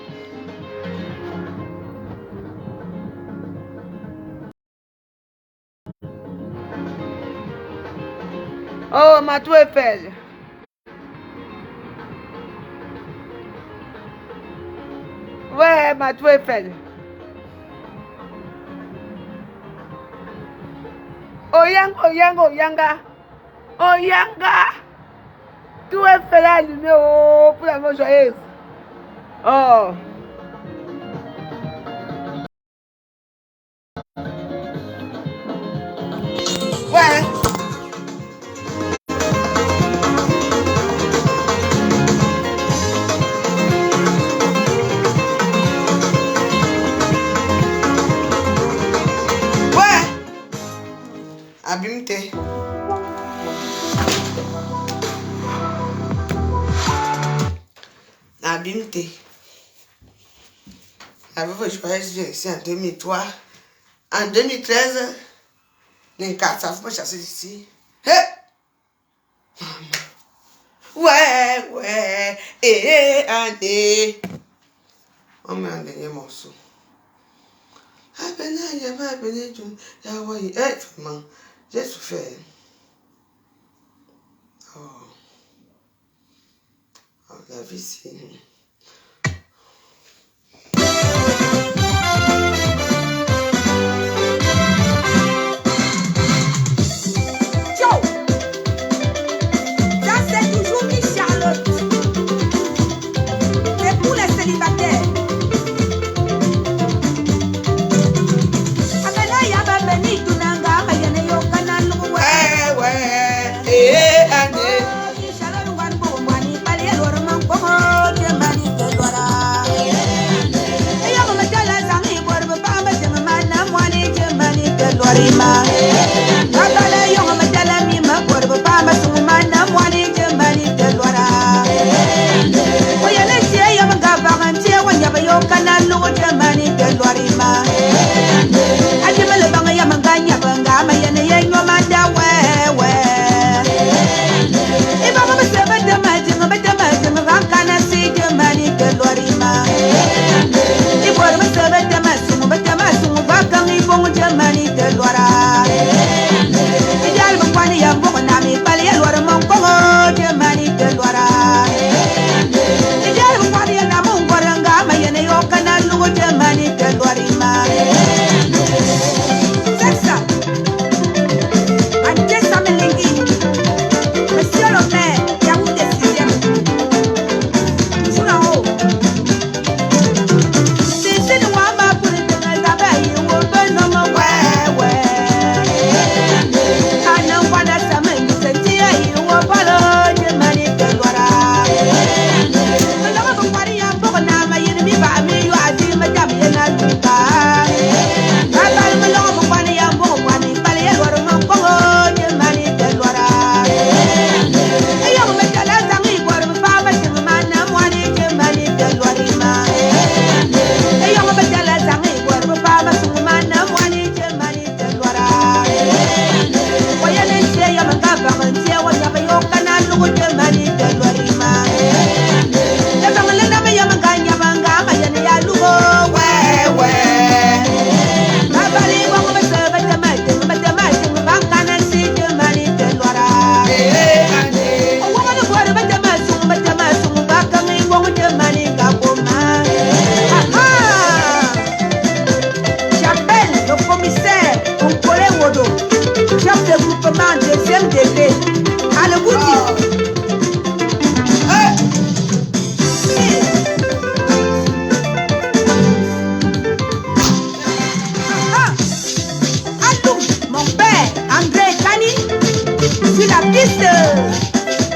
Oh, ma tour Eiffel. Ouais, ma tour Eiffel. Oyanga. Tout est fait allumé pour la mort joyeuse. Oh. Ouais. Abimte. Abimte. Avec joyeuse ici en 2003. En 2013, les 4, ça faut pas chasser d'ici. Ouais, année. On met un dernier morceau. Vraiment, j'ai souffert. Oh, la vie, c'est... Rima, Nakala Yong Madalami, Makorba, Sumana, Mwani, Jambani, Delwara. We are let's say, Yamagava and Tia. yo kana lugo jamani ke lorima ajima le banga ya manganya banga ma yene yenyo manda wewe iba mama sebe dama vankana si jamani ke lorima ibo mama sebe dama sumu vakangi bongo jamani ke lora ijal bakwani ya bongo nami pali ya lora monkongo jamani ke lora ijal bakwani ya namu ngoranga ma yene yo kana lugo jamani ke lorima sexta Antesa Melingi Monsieur le maire ya vous décision Suna ho Sisi ni wama kuri tena zabai wo beno mo wewe Ana wana sama nisenti ya wo palo jamani kelwara Ndaka kwari ya mboko na ma yini mi ba mi yo ati ma jam yena luka Baba malongo kwani ya mboko kwani pale ya lwaro mboko jamani kelwara Ayo mbetala zangi kwaro baba jamani mwani jamani kelwarima Ayo mbetala zangi kwaro baba jamani mwani jamani kelwara Waya nche ya makaba nche wanya bayo kana lugo jamani kelwarima Leba ngalenda me ya manganya banga ma yana ya lugo wewe Babali wangu besebe jamani bangana si jamani kelwara Wangu kwaro jamani sumu bakangi wangu jamani kakoma J'appelle le commissaire Onkole Wodo, chef de groupement deuxième degré, à le Gouti. Allô, mon père, André Kani, sur la piste.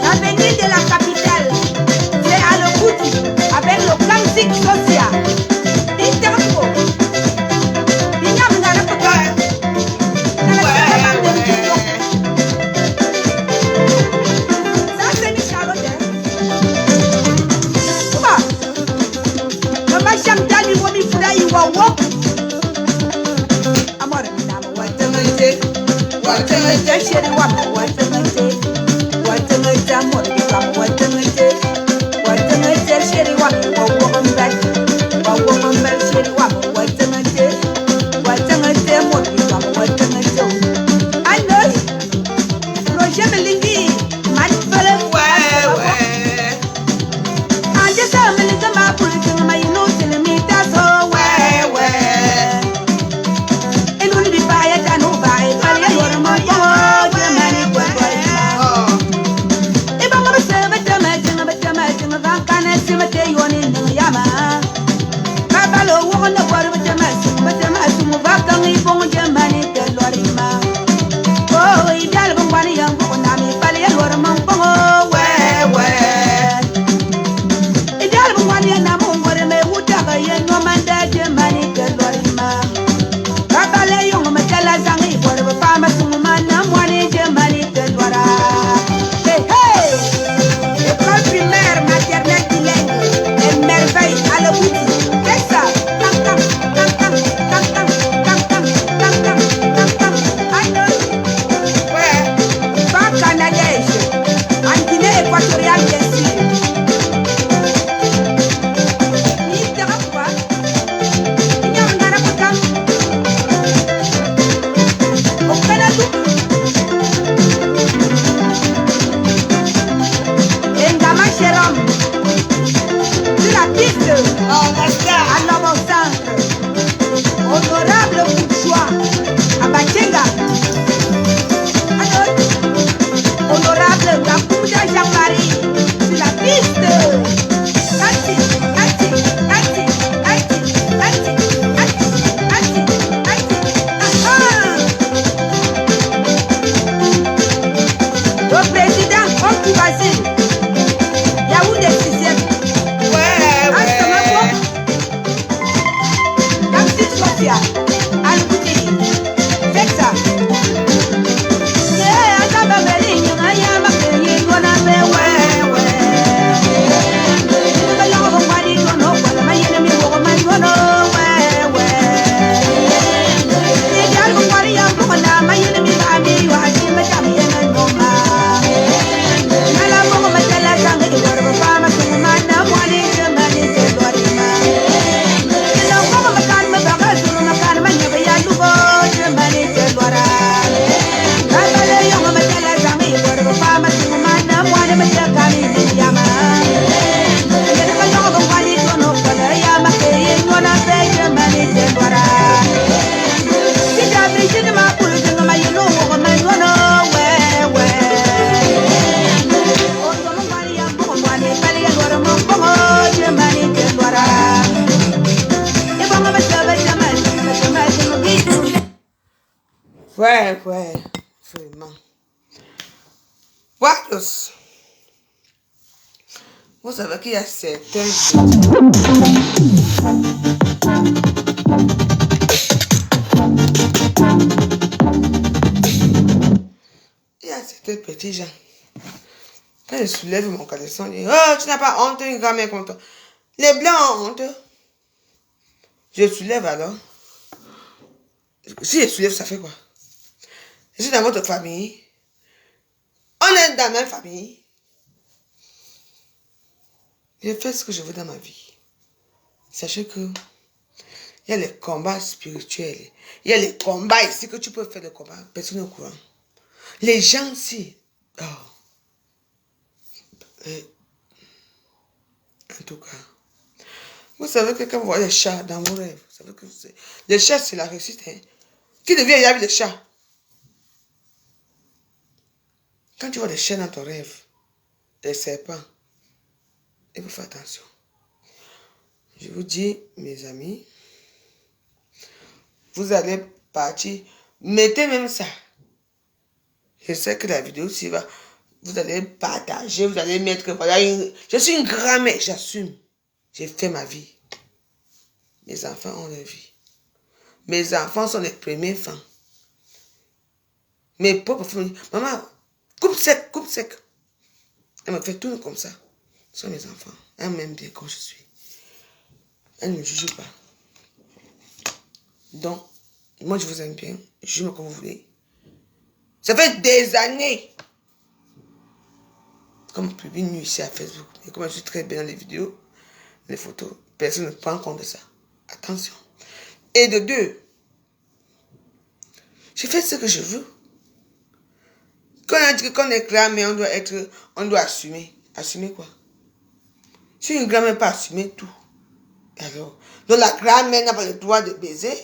L'avenir de la capitale, c'est à le Gouti, avec le classique social. Interpo. Ça, c'est une Charlotte. Mama Chantal, il va me faire il va walk. Amor, madame, watangate, chérie, watangate, amor, watangate, chérie, woman back, chérie, watangate, amor, watangate. I know you. Roger Melingi, man, fella, I just saw Melinga, my political, my nose in the meat, that's all. It will be by a can who buy it, but you're my boy, Ouais, vraiment. What else? Vous savez qu'il y a certains... Il y a certains petits gens. Quand je soulève mon caleçon, ils disent, oh, tu n'as pas honte, une grand-mère comme toi. Les blancs ont honte. Je soulève alors. Si je soulève, ça fait quoi? Je suis dans votre famille. On est dans la même famille. Je fais ce que je veux dans ma vie. Sachez que il y a les combats spirituels. Il y a les combats ici que tu peux faire le combat. Personne n'est au courant. Les gens ici. Oh. En tout cas. Vous savez que quand vous voyez les chats dans vos rêves, vous savez que les chats, c'est la réussite. Hein? Qui devient avec les chats? Quand tu vois des chats dans ton rêve, des serpents, il faut faire attention. Je vous dis, mes amis, vous allez partir, mettez même ça. Je sais que la vidéo s'y va, vous allez partager, vous allez mettre que voilà, je suis une grand-mère, j'assume. J'ai fait ma vie. Mes enfants ont leur vie. Mes enfants sont les premiers enfants. Mes propres familles. Maman, coupe sec, coupe sec. Elle me fait tout comme ça. Ce sont mes enfants. Elle m'aime bien comme je suis. Elle ne me juge pas. Donc, moi je vous aime bien. Jugez-moi comme vous voulez. Ça fait des années. Comme je publie nu ici à Facebook. Et comme je suis très bien dans les vidéos, les photos, personne ne prend compte de ça. Attention. Et de deux, je fais ce que je veux. Quand on a dit que quand on est grand-mère, on doit assumer. Assumer quoi? Si une grand-mère pas assumer tout, alors, donc la grand-mère n'a pas le droit de baiser.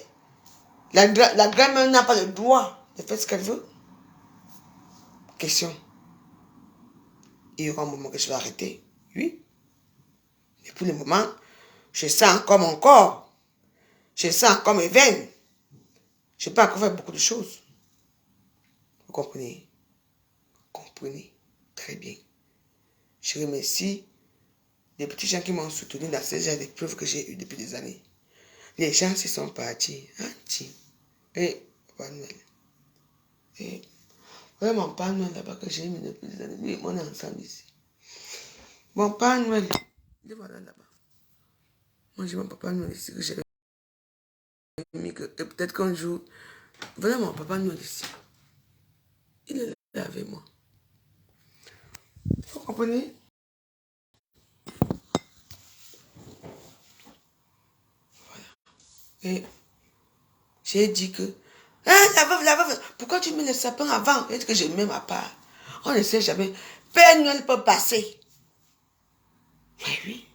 La grand-mère n'a pas le droit de faire ce qu'elle veut. Question. Il y aura un moment que je vais arrêter. Oui. Mais pour le moment, je sens encore mon corps. Je sens encore mes veines. Je peux encore faire beaucoup de choses. Vous comprenez? Comprenez très bien. Je remercie les petits gens qui m'ont soutenu dans ces genres d'épreuves que j'ai eues depuis des années. Les gens se sont partis. Et Papa Noël. Et vraiment Papa Noël là-bas que j'ai mis depuis des années. Oui, on est ensemble ici. Bon, Papa Noël. Le voilà là-bas. Moi j'ai mon Papa Noël ici que j'avais mis que peut-être qu'un jour. Voilà mon Papa Noël ici. Il est là avec moi. Vous comprenez? Voilà. Et j'ai dit que, la veuve, pourquoi tu mets le sapin avant? J'ai dit que je mets ma part. On ne sait jamais. Père Noël peut passer. Mais oui.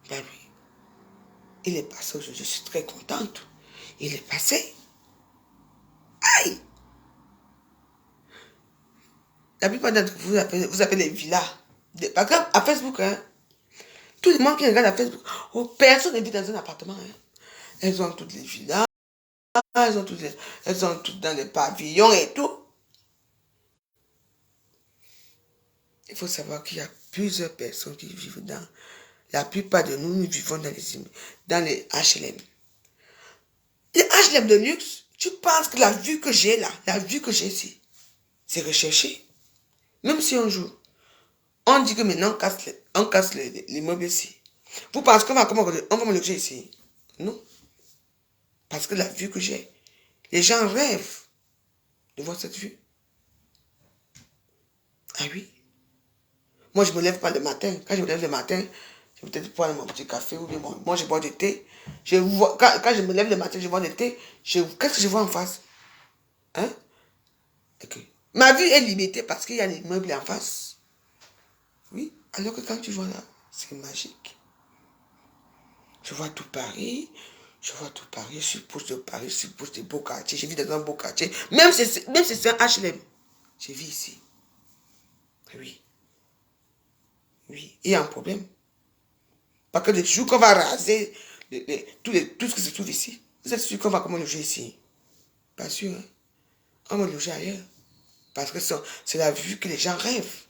Ben oui. Il est passé aujourd'hui, je suis très contente. Il est passé. Aïe! La plupart d'entre vous, vous appelez les villas. Parce qu'à Facebook, hein, tout le monde qui regarde à Facebook, oh, personne ne vit dans un appartement. Hein. Elles ont toutes les villas, elles ont toutes dans les pavillons et tout. Il faut savoir qu'il y a plusieurs personnes qui vivent dans... La plupart de nous, nous vivons dans les HLM. Les HLM de luxe, tu penses que la vue que j'ai là, la vue que j'ai ici, c'est recherché. Même si un jour, on dit que maintenant on casse les meubles ici. Vous pensez qu'on va me loger ici? Non. Parce que la vue que j'ai, les gens rêvent de voir cette vue. Ah oui. Moi, je ne me lève pas le matin. Quand je me lève le matin, je vais peut-être prendre mon petit café ou bien moi, je bois du thé. Quand je me lève le matin, je bois du thé. Qu'est-ce que je vois en face? Hein? Okay. Ma vue est limitée parce qu'il y a des meubles en face. Oui. Alors que quand tu vois là, c'est magique. Je vois tout Paris. Je vois tout Paris. Je suis proche de Paris. Je suis proche des beaux quartiers. Je vis dans un beau quartier. Même si c'est un HLM. Je vis ici. Oui. Oui. Il y a un problème. Parce que le jour qu'on va raser tout ce qui se trouve ici, vous êtes sûr qu'on va comment loger ici? Pas sûr. Hein? On va loger ailleurs. Parce que c'est la vue que les gens rêvent.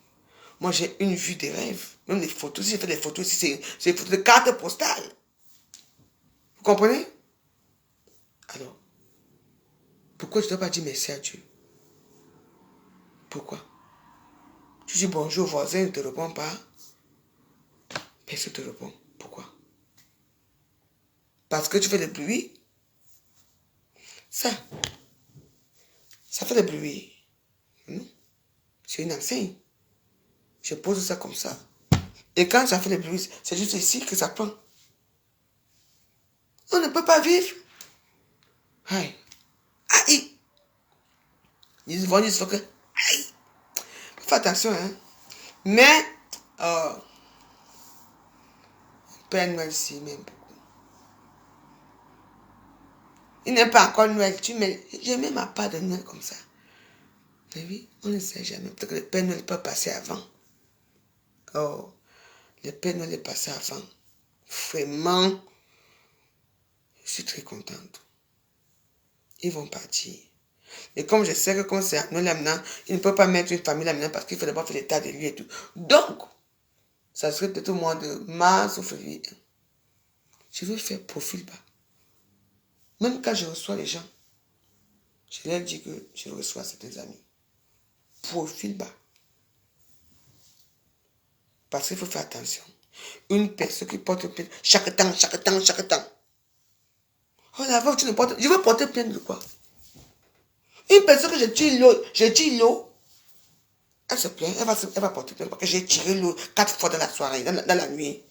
Moi, j'ai une vue des rêves. Même les photos, si j'ai fait des photos ici, c'est des photos de cartes postales. Vous comprenez? Alors, pourquoi je ne dois pas dire merci à Dieu? Pourquoi? Tu dis bonjour au voisin, il ne te répond pas. Personne ne te répond. Pourquoi? Parce que tu fais le bruit. Ça fait le bruit. C'est une enseigne. Je pose ça comme ça. Et quand ça fait le bruit, c'est juste ici que ça prend. On ne peut pas vivre. Aïe. Aïe. Ils vont dire que... Aïe. Fais attention, hein. Mais... Père Noël, si, même beaucoup. Il n'est pas encore Noël. J'ai même ma part de Noël comme ça. Mais oui, on ne sait jamais. Peut-être que le Père Noël peut passer avant. Oh, le Père Noël est passé avant. Vraiment, je suis très contente. Ils vont partir. Et comme je sais que quand c'est à Noël maintenant, il ne peut pas mettre une famille là maintenant parce qu'il faut d'abord faire l'état de lui et tout. Donc, ça serait peut-être au mois de mars ou février. Je veux faire profil bas. Même quand je reçois les gens, je leur dis que je reçois certains amis. Profil bas. Parce qu'il faut faire attention. Une personne qui porte plainte chaque temps. Oh la veuve, tu ne portes... Je veux porter plainte de quoi? Une personne que je tire l'eau, elle se plaint, elle va porter plainte parce que j'ai tiré l'eau 4 fois dans la soirée, dans la nuit.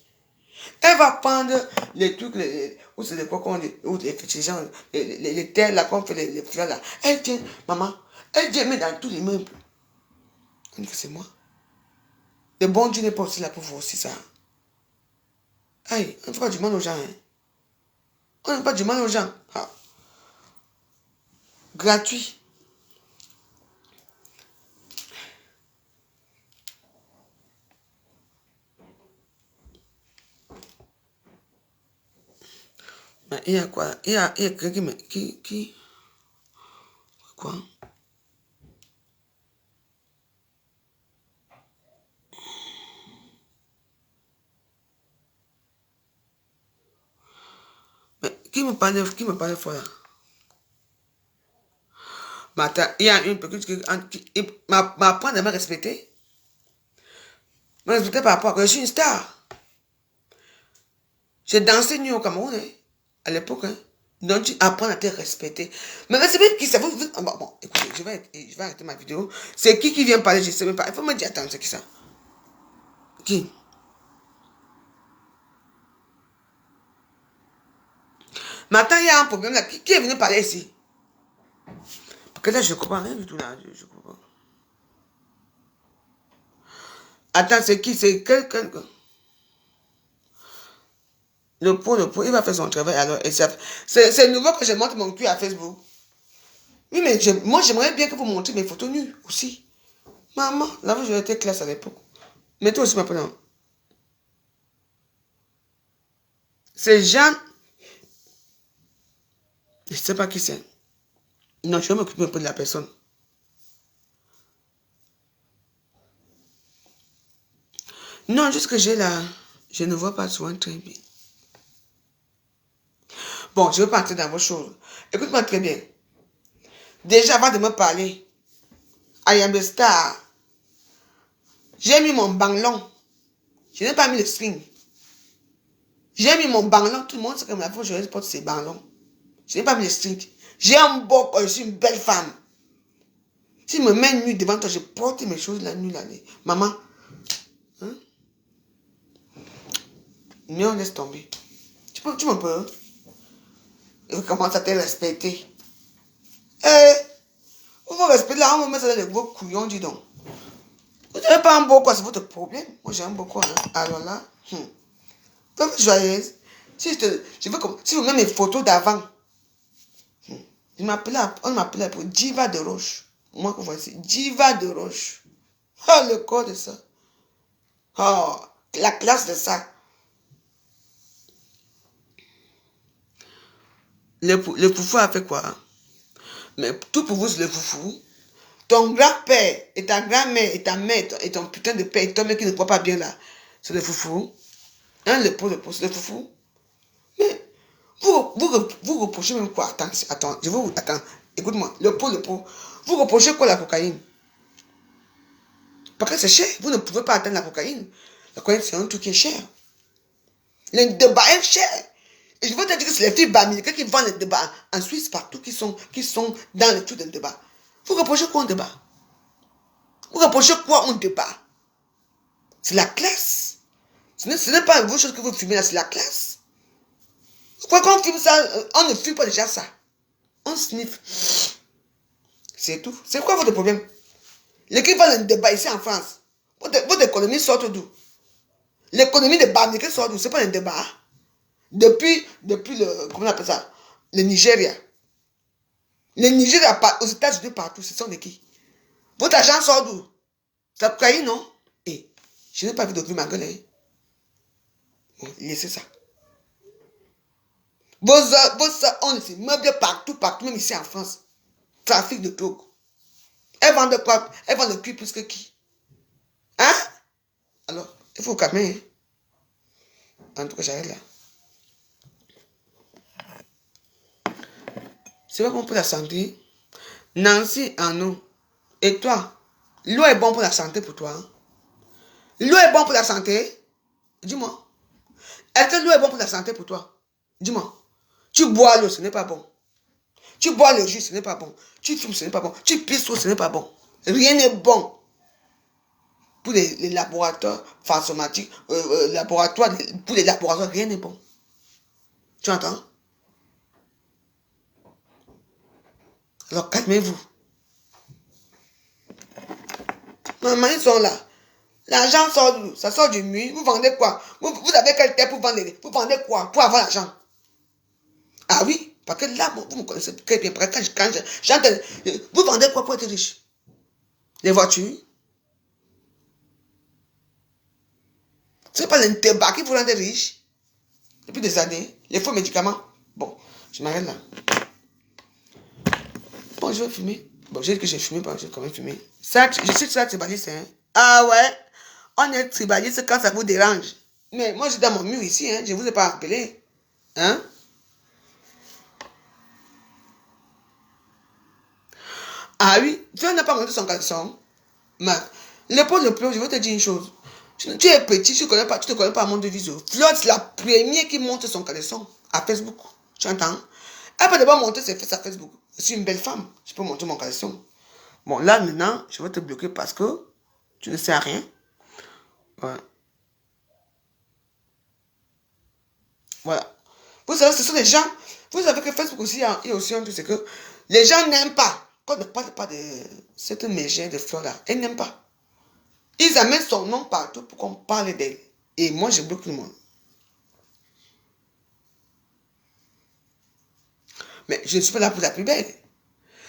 Elle va prendre les trucs, ou c'est des quoi qu'on dit, ou les terres là, qu'on fait les fleurs là. Elle tient, maman, elle dit, mais dans tous les meubles. On dit que c'est moi. Le bon Dieu n'est pas aussi là pour vous aussi ça. Aïe, on ne fait pas du mal aux gens. Hein. On ne fait pas du mal aux gens. Ah. Gratuit. Mais il y a quoi? Il y a quelqu'un qui... Quoi? Mais qui me parle fort là? Mais attends, il y a une petite qui m'apprend à me respecter. Me respecter par rapport à que je suis une star. J'ai dansé nu au Cameroun, hein, à l'époque. Hein. Donc tu apprends à te respecter. Mais c'est même qui ça vous... Bon, écoutez, je vais arrêter ma vidéo. C'est qui vient parler, je ne sais même pas. Il faut me dire, attends, c'est qui ça? Qui? Maintenant, il y a un problème là. Qui est venu parler ici? Parce que là, je ne comprends rien du tout là. Je comprends. Attends, c'est qui? C'est quelqu'un. Le pot, il va faire son travail alors. C'est nouveau que je montre mon cul à Facebook. Oui, mais moi, j'aimerais bien que vous montriez mes photos nues aussi. Maman, là, vous j'étais classe à l'époque. Mais toi aussi, maintenant. Ces gens... Je ne sais pas qui c'est. Non, je vais m'occuper un peu de la personne. Non, juste que j'ai là... Je ne vois pas souvent très bien. Bon, je ne veux pas entrer dans vos choses. Écoute-moi très bien. Déjà, avant de me parler, I am the star. J'ai mis mon banglon. Je n'ai pas mis le string. J'ai mis mon banglon. Tout le monde sait que la fois je porte ses banglons. Je n'ai pas mis le string. J'ai un beau corps, je suis une belle femme. Si je me mets nue devant toi, je porte mes choses la nuit, l'année. Maman. Hein? Mais on laisse tomber. Tu me peux? Et commence à te respecter. Vous respectez là, on me met ça dans les gros couillons, dis donc. Vous n'avez pas un beau corps, c'est votre problème. Moi, j'ai un beau corps. Hein. Alors là, donc joyeuse. Si vous mettez mes photos d'avant, on m'appelait pour Diva de Roche. Moi, vous voyez, Diva de Roche. Oh, le corps de ça. Oh, la classe de ça. Le poufou a fait quoi? Mais tout pour vous, c'est le foufou. Ton grand-père et ta grand-mère et ta mère et ton putain de père et ton mec qui ne croit pas bien là, c'est le foufou. Hein, le pot, c'est le foufou. Mais vous reprochez même quoi? Attends, attends, écoute-moi, le pot. Vous reprochez quoi la cocaïne? Parce que c'est cher, vous ne pouvez pas atteindre la cocaïne. La cocaïne, c'est un truc qui est cher. Le débat est cher. Et je veux te dire que c'est les filles américaines qui vendent les débats en Suisse partout, qui sont dans le truc de débat. Vous reprochez quoi un débat? Vous reprochez quoi un débat? C'est la classe. Ce n'est pas une chose que vous fumez là, c'est la classe. Pourquoi qu'on fume ça? On ne fume pas déjà ça. On sniffe. C'est tout. C'est quoi votre problème? Les qui vendent le débat ici en France, votre économie sort d'où? L'économie des Baméricains sort d'où? C'est pas un débat. Depuis le, comment on appelle ça? Le Nigeria. Les Nigeria, aux États-Unis, partout, ce sont des qui? Votre argent sort d'où? Ça cocaïne, non? Et je n'ai pas vu d'ouvrir ma gueule. Hein? Laissez ça. Vos ont les meubles partout, même ici en France. Trafic de drogue. Elles vendent quoi? Elles vendent le cul plus que qui? Hein? Alors, il faut calmer. Hein? En tout cas, j'arrête là. C'est pas bon pour la santé. Nancy en eau. Et toi? L'eau est bon pour la santé pour toi? Hein? L'eau est bon pour la santé? Dis-moi. Est-ce que l'eau est bon pour la santé pour toi? Dis-moi. Tu bois l'eau, ce n'est pas bon. Tu bois le jus, ce n'est pas bon. Tu fumes, ce n'est pas bon. Tu pisses trop, ce n'est pas bon. Rien n'est bon. Pour les laboratoires pharmaceutiques, pour les laboratoires, rien n'est bon. Tu entends? Alors calmez-vous. Maman, ils sont là. L'argent sort d'où? Ça sort du mur. Vous vendez quoi? Vous avez quelle tête pour vendre? Vous vendez quoi? Pour avoir l'argent? Ah oui? Parce que là, vous me connaissez très bien. Parce que quand j'entends, vous vendez quoi pour être riche? Les voitures? Ce n'est pas l'intérêt qui vous rend riche. Depuis des années. Les faux médicaments. Bon, je m'arrête là. Bon, je vais fumer. Bon, j'ai dit que j'ai fumé, je vais quand même fumer. Ça, je suis ça tribaliste, hein. Ah ouais? On est tribaliste quand ça vous dérange. Mais moi, je suis dans mon mur ici, hein. Je ne vous ai pas appelé. Hein? Ah oui, tu n'as pas monté son caleçon. Mais l'épaule de plomb, je vais te dire une chose. Tu es petit, tu ne te connais pas à mon devise. Flotte, c'est la première qui monte son caleçon à Facebook. Tu entends? Elle peut d'abord monter ses fesses à Facebook. Je suis une belle femme. Je peux monter mon caleçon. Bon, là, maintenant, je vais te bloquer parce que tu ne sais rien. Ouais. Voilà. Vous savez, ce sont les gens. Vous savez que Facebook aussi, il y a aussi un truc, c'est que les gens n'aiment pas. Quand on ne parle pas de cette mégère de fleurs-là, ils n'aiment pas. Ils amènent son nom partout pour qu'on parle d'elle. Et moi, je bloque tout le monde. Mais je ne suis pas là pour la plus belle.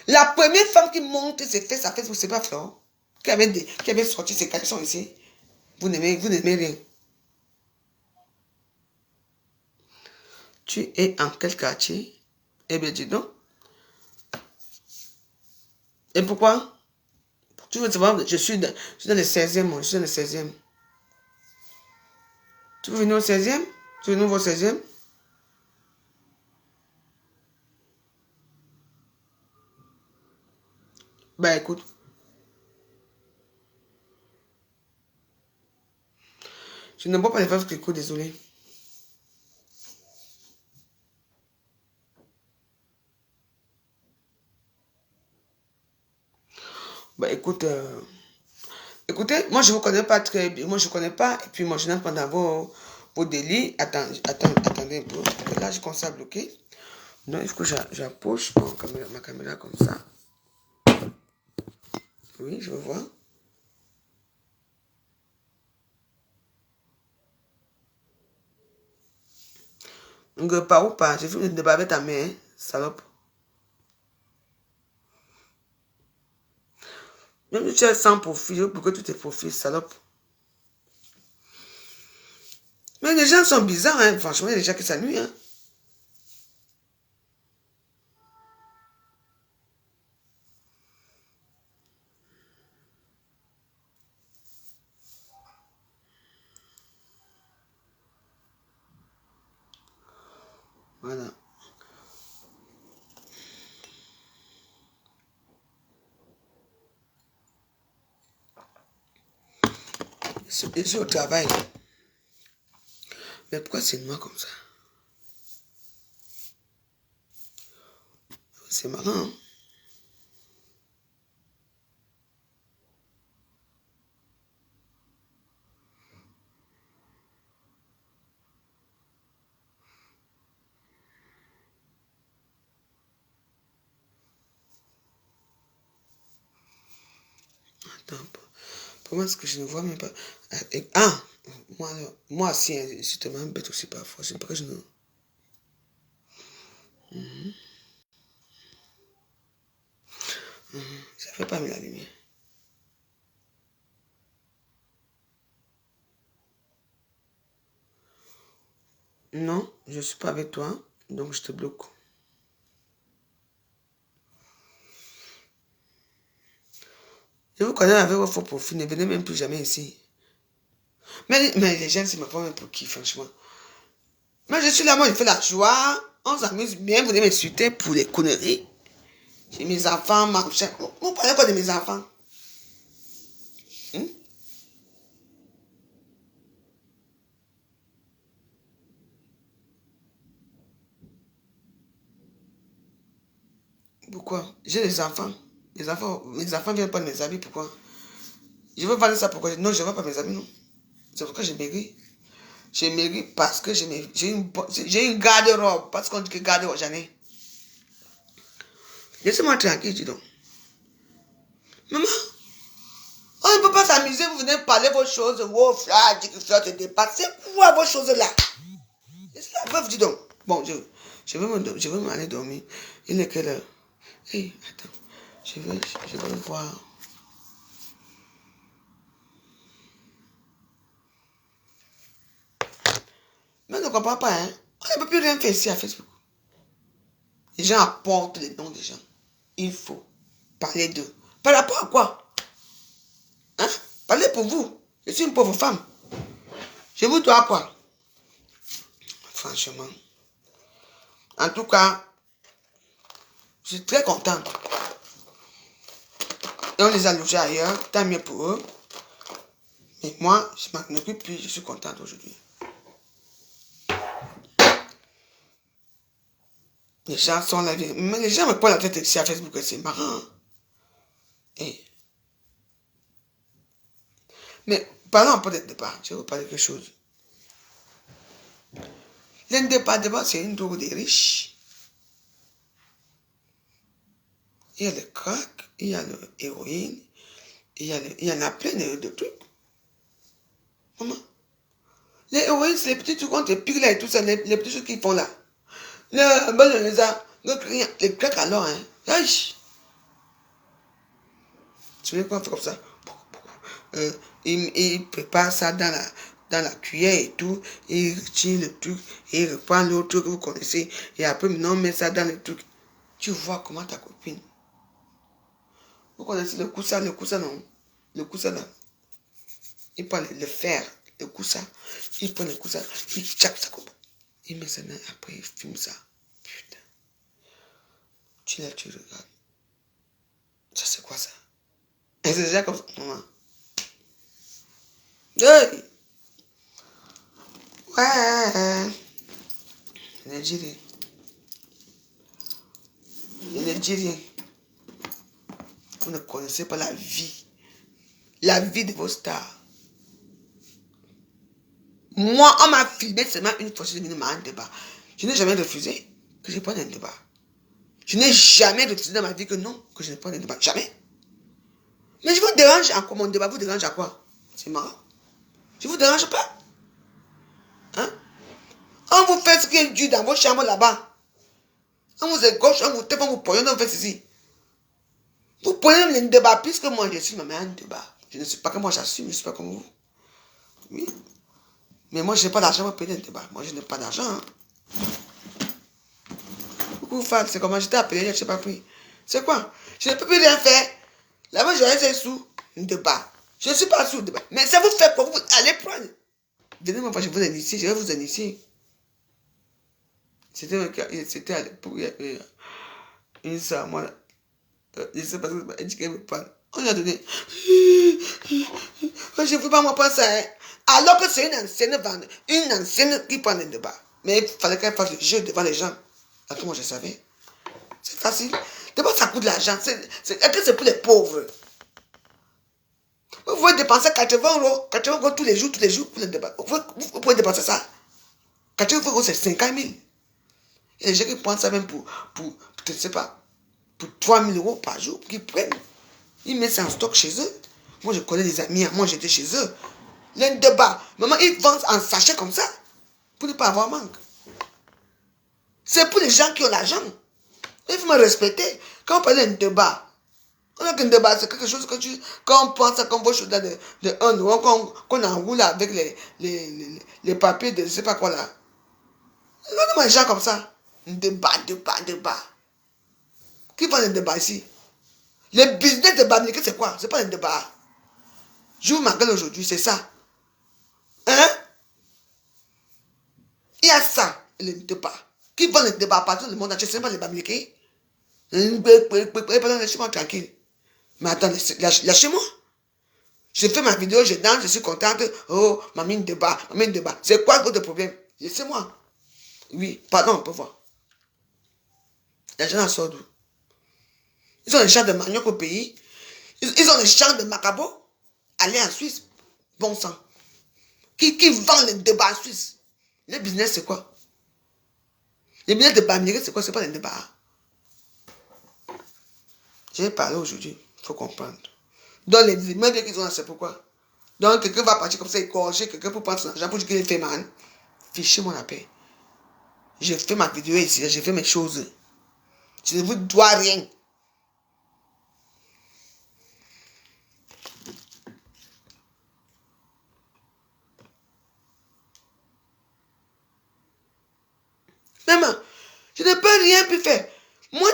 La première femme qui monte ses fesses à Facebook, c'est pas Flore. Qui avait sorti ses caleçons ici. Vous n'aimez rien. Tu es en quel quartier? Eh bien, dis donc. Et pourquoi? Tu veux savoir, je suis dans le 16e, moi. Je suis dans le 16e. Tu veux venir au 16e? Tu veux venir au 16e? Ben écoute. Je ne bois pas les vases Clicquot, désolé. Ben écoute, écoutez, moi je ne vous connais pas très bien. Moi je ne connais pas. Et puis moi je n'entre pas dans vos délits. Attendez un peu. Là je commence à bloquer. Donc il faut que j'approche ma caméra comme ça. Oui, je veux voir. Donc, par ou pas? J'ai fait le débat avec ta mère, salope. Même si tu es sans profil, je veux pour que tu te profiles, salope. Mais les gens sont bizarres, hein. Franchement, il y a des gens qui s'ennuient, hein. Voilà. Je suis au travail. Mais pourquoi c'est noir comme ça? C'est marrant, hein? Attends, pour moi, ce que je ne vois même pas. Ah! Moi si, je suis tellement bête aussi parfois. Je sais pas que je ne. Ça fait pas mis la lumière. Non, je suis pas avec toi, donc je te bloque. Je vous connais avec vos faux profils, ne venez même plus jamais ici. Mais les gens, c'est me prennent pour qui, franchement? Mais je suis là, moi, je fais la joie. On s'amuse bien, vous venez m'insulter pour les conneries. J'ai mes enfants, ma chère. Vous parlez quoi de mes enfants? Pourquoi? J'ai des enfants. Mes enfants viennent prendre mes habits, pourquoi? Je veux parler ça pourquoi? Non, je ne veux pas mes habits, non. C'est pourquoi j'ai maigri. J'ai maigri parce que j'ai une garde-robe. Parce qu'on dit que garde-robe, j'en ai. Laissez-moi tranquille, dis donc. Maman, on ne peut pas s'amuser, vous venez parler vos choses. Vos frères, dit que frère te dépasse. C'est quoi vos choses là? C'est la veuve, dis donc. Bon, je veux m'aller dormir. Il est quelle heure? Hey, attends. Je veux voir. Mais on ne comprend pas, hein. On ne peut plus rien faire ici à Facebook. Les gens apportent les noms des gens. Il faut parler d'eux. Par rapport à quoi? Hein? Parlez pour vous. Je suis une pauvre femme. Je vous dois quoi? Franchement. En tout cas, je suis très contente. Et on les a logés ailleurs. Tant mieux pour eux. Mais moi, je m'en occupe plus. Je suis contente aujourd'hui. Les gens sont la vie. Mais les gens me prennent la tête ici à Facebook. C'est marrant. Et... Mais parlons un peu de débat. Je vais vous parler de quelque chose. L'indépendance, c'est une drogue des riches. Il y a le crack, il y a l'héroïne, il y en a plein de trucs. Maman. Les héroïnes, c'est les petits trucs qu'on te pique là et tout ça, les petits trucs qu'ils font là. Les crack alors, hein. Aïe. Tu veux quoi faire comme ça? Il prépare ça dans la cuillère et tout, il retire le truc, et il reprend l'autre truc que vous connaissez, et après maintenant on met ça dans le truc. Tu vois comment ta copine. Vous connaissez le coussin non? Le coussin là. Il prend le fer, le coussin, il prend le coussin, il chape sa copine. Il met ça là, après il fume ça. Putain. Tu regardes. Ça c'est quoi ça? Et c'est déjà comme ça, maman. Hey! Ouais! Je ne dis rien. Je ne dis rien. Vous ne connaissez pas la vie. La vie de vos stars. Moi, on m'a filmé seulement une fois, je suis venu à un débat. Je n'ai jamais refusé que je prenne un débat. Je n'ai jamais refusé dans ma vie que non, que je ne prenne un débat. Jamais. Mais je vous dérange en quoi? Mon débat vous dérange à quoi? C'est marrant. Je ne vous dérange pas. Hein? On vous fait ce qui est dû dans vos chambres là-bas. On vous égauche, on vous tape, on vous poignonne, on vous fait ceci. Vous prenez même le débat, puisque moi je suis ma mère un débat. Je ne suis pas comme moi, j'assume, je ne suis pas comme vous. Oui. Mais moi je n'ai pas d'argent pour payer un débat. Moi je n'ai pas d'argent. Hein. Coucou Fat, c'est comment j'étais appelé, je ne sais pas pris. C'est quoi? Je ne peux plus rien faire. Là-bas j'aurais ces sous, un débat. Je ne suis pas sous débat. Mais ça vous fait quoi? Vous allez prendre. Venez moi, je vais vous initier, je vais vous initier. C'était à l'époque, une soeur, moi, je sais pas ce qu'elle dit qu'elle me parle. On lui a donné. Je ne veux pas moi prendre ça. Hein. Alors que c'est une ancienne qui prend le débat. Mais il fallait qu'elle fasse le jeu devant les gens. Là, comment je savais? C'est facile. D'abord, ça coûte de l'argent. Est-ce que c'est pour les pauvres? Vous pouvez dépenser 80 € tous les jours pour le débat. Vous pouvez dépenser ça. 80 €, c'est 50 000. Il y a des gens qui prennent ça même pour je ne sais pas, pour 3 000 € par jour, qu'ils prennent. Ils mettent ça en stock chez eux. Moi, je connais des amis, moi j'étais chez eux. L'un débat, maman, ils vendent en sachet comme ça, pour ne pas avoir manque. C'est pour les gens qui ont l'argent. Il faut me respecter. Quand on parle d'un débat, on a qu'un débat, c'est quelque chose que quand on pense qu'on va choisir de 1 €, qu'on enroule avec les papiers de je ne sais pas quoi là. Regardez-moi les gens comme ça. Débat. Qui vend le débat ici? Le business de Bamileke, c'est quoi? C'est pas le débat. Je vous m'appelle aujourd'hui, c'est ça. Hein? Il y a ça, le débat. Qui vend le débat partout dans le monde entier? C'est pas les Bamileke. Laissez-moi tranquille. Mais attends, lâchez-moi. Je fais ma vidéo, je danse, je suis contente. Oh, mamie, débat. C'est quoi votre problème? Laissez-moi. Oui, pardon, on peut voir. Les gens en sortent d'où? Ils ont des champs de manioc au pays. Ils ont des champs de macabo. Allez en Suisse. Bon sang. Qui vend le débat en Suisse? Le business, c'est quoi? Le business de Bamileke, c'est quoi? C'est pas le débat. Je vais parler aujourd'hui. Il faut comprendre. Dans les même bien qu'ils ont là, c'est pourquoi. Donc, quelqu'un va partir comme ça, égorger quelqu'un pour prendre son argent, pour dire qu'il est fait man. Fichez-moi la paix. J'ai fait ma vidéo ici, j'ai fait mes choses. Je ne vous dois rien. Maman, je ne peux rien plus faire. Moi,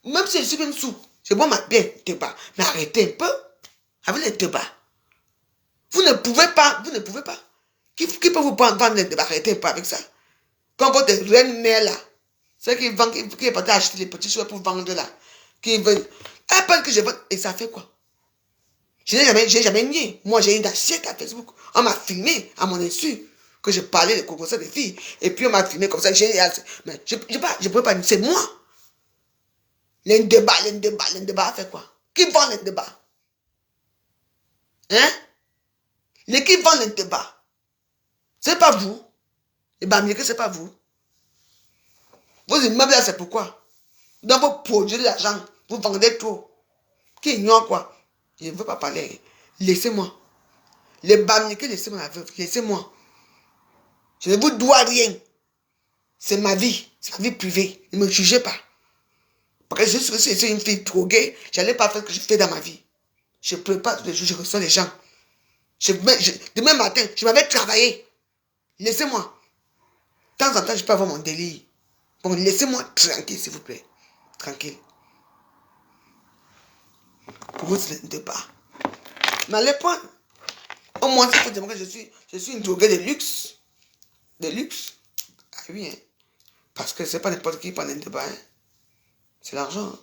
même si je suis une soupe, je bois ma bière, débat. Mais arrêtez un peu avec les débats. Vous ne pouvez pas. Qui peut vous vendre les débats? Arrêtez un peu avec ça. Quand votre reine mère là, c'est qui est parti acheter les petits choses pour vendre là, qui veulent, elle pense que je vends, et ça fait quoi? Je n'ai jamais nié. Moi, j'ai eu un siècle à Facebook. On m'a filmé à mon insu que je parlais des cocosses des filles. Et puis on m'a filmé comme ça. Mais je ne peux pas, c'est moi. Les débats, fait quoi? Qui vend les débats? Hein? Qui vend les débats? C'est pas vous. Et Bamileke, c'est pas vous. Vos immeubles là, c'est pourquoi? Dans vos produits l'argent, vous vendez trop. Qui ignore quoi? Je ne veux pas parler. Laissez-moi. Les Bamileke, laissez-moi la veuve. Laissez-moi. Je ne vous dois rien. C'est ma vie. C'est ma vie privée. Ne me jugez pas. Parce que je suis une fille droguée. Je n'allais pas faire ce que je fais dans ma vie. Je ne pleure pas tous les jours, je reçois les gens. Demain matin, je m'avais travaillé. Laissez-moi. De temps en temps, je peux avoir mon délire. Bon, laissez-moi tranquille, s'il vous plaît. Tranquille. Pour vous, ce n'est pas. Mais allez prendre. Au moins, il faut dire que je suis une droguée de luxe. De luxe. Ah oui, hein. Parce que c'est pas n'importe qui prend un débat. Hein. C'est l'argent.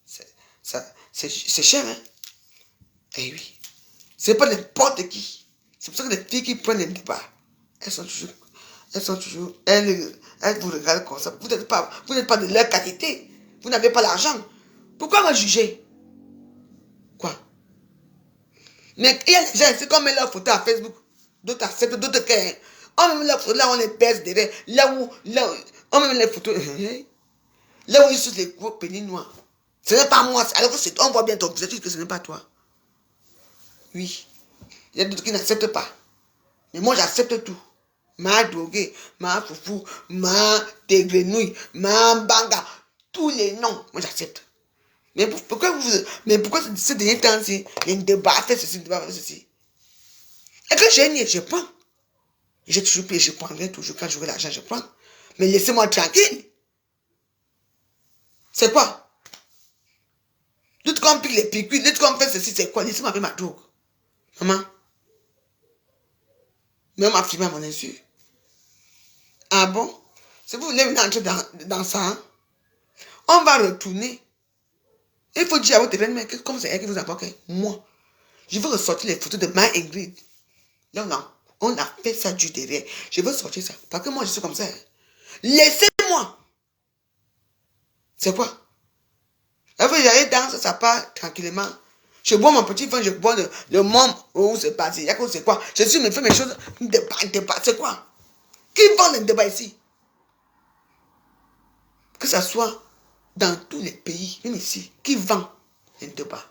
C'est cher, hein. Eh oui. C'est pas n'importe qui. C'est pour ça que les filles qui prennent un débat, elles vous regardent comme ça. Vous n'êtes pas de leur qualité. Vous n'avez pas l'argent. Pourquoi me juger? Quoi? Mais il y a des gens, c'est comme mettre leur photo à Facebook. D'autres acceptent, d'autres qui. On met leurs photos, là on les baisse derrière. Là où on met les photos. Là où ils sont les gros pénis noirs. Ce n'est pas moi. Alors que on voit bien ton visage que ce n'est pas toi. Oui. Il y a d'autres qui n'acceptent pas. Mais moi j'accepte tout. Ma droguée, ma foufou, ma dégrenouille, ma banga, tous les noms, moi j'accepte. Mais pourquoi ce dernier temps-ci, il y a un débat, fait ceci, débat, fait ceci. Et que j'ai nié, je prends. J'ai toujours payé, je prendrai toujours, quand j'aurai l'argent, je prends. Mais laissez-moi tranquille. C'est quoi? L'autre qu'on pique les piqûres, l'autre qu'on fait ceci, c'est quoi? Laissez-moi avec ma drogue. Maman. Mais on m'a filmé à mon insu. Ah bon? Si vous voulez entrer dans ça, hein, on va retourner. Il faut dire à votre événement, comme c'est elle qui vous apporte, moi, je veux ressortir les photos de ma Ingrid. Là, on a fait ça du derrière. Je veux sortir ça. Parce que moi, je suis comme ça. Laissez-moi. C'est quoi? Après, j'allais danser, ça part tranquillement. Je bois mon petit vin, je bois le membre où c'est passé. Il y a quoi, c'est quoi? Je suis me fais mes choses. Débat, c'est quoi? Qui vend le débat ici? Que ça soit dans tous les pays, même ici, qui vend les débats?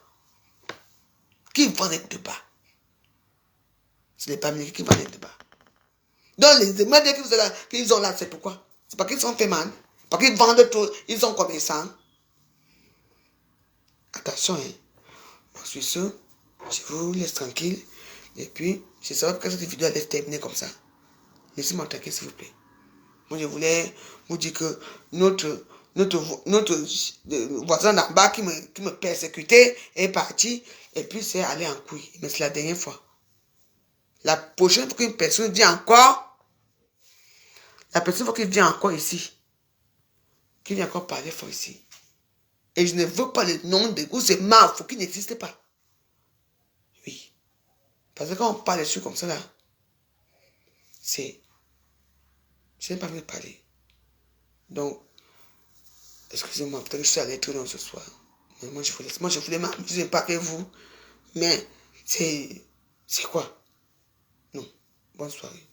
Qui vend les débats? Ce n'est pas Américain qui vend les débats. Donc les débats qu'ils ont là, c'est pourquoi? C'est parce qu'ils sont fait mal. Parce qu'ils vendent tout, ils sont commerçants. Attention, hein. Ensuite, je vous laisse tranquille. Et puis, je savais que cette vidéo allait se terminer comme ça. Laissez-moi tranquille, s'il vous plaît. Moi, je voulais vous dire que notre voisin d'en bas qui me persécutait est parti. Et puis, c'est allé en couille. Mais c'est la dernière fois. La prochaine fois qu'une personne vient encore, la prochaine fois qu'il vient encore ici, qu'il vient encore parler fort ici. Et je ne veux pas le nom de où c'est Marfou qui n'existe pas. Oui. Parce que quand on parle dessus comme ça là, c'est... Je n'ai pas envie de parler. Donc, excusez-moi, peut-être que je suis allé trop long ce soir. Mais moi, je voulais m'amuser, pas que vous. Mais c'est quoi? Non. Bonne soirée.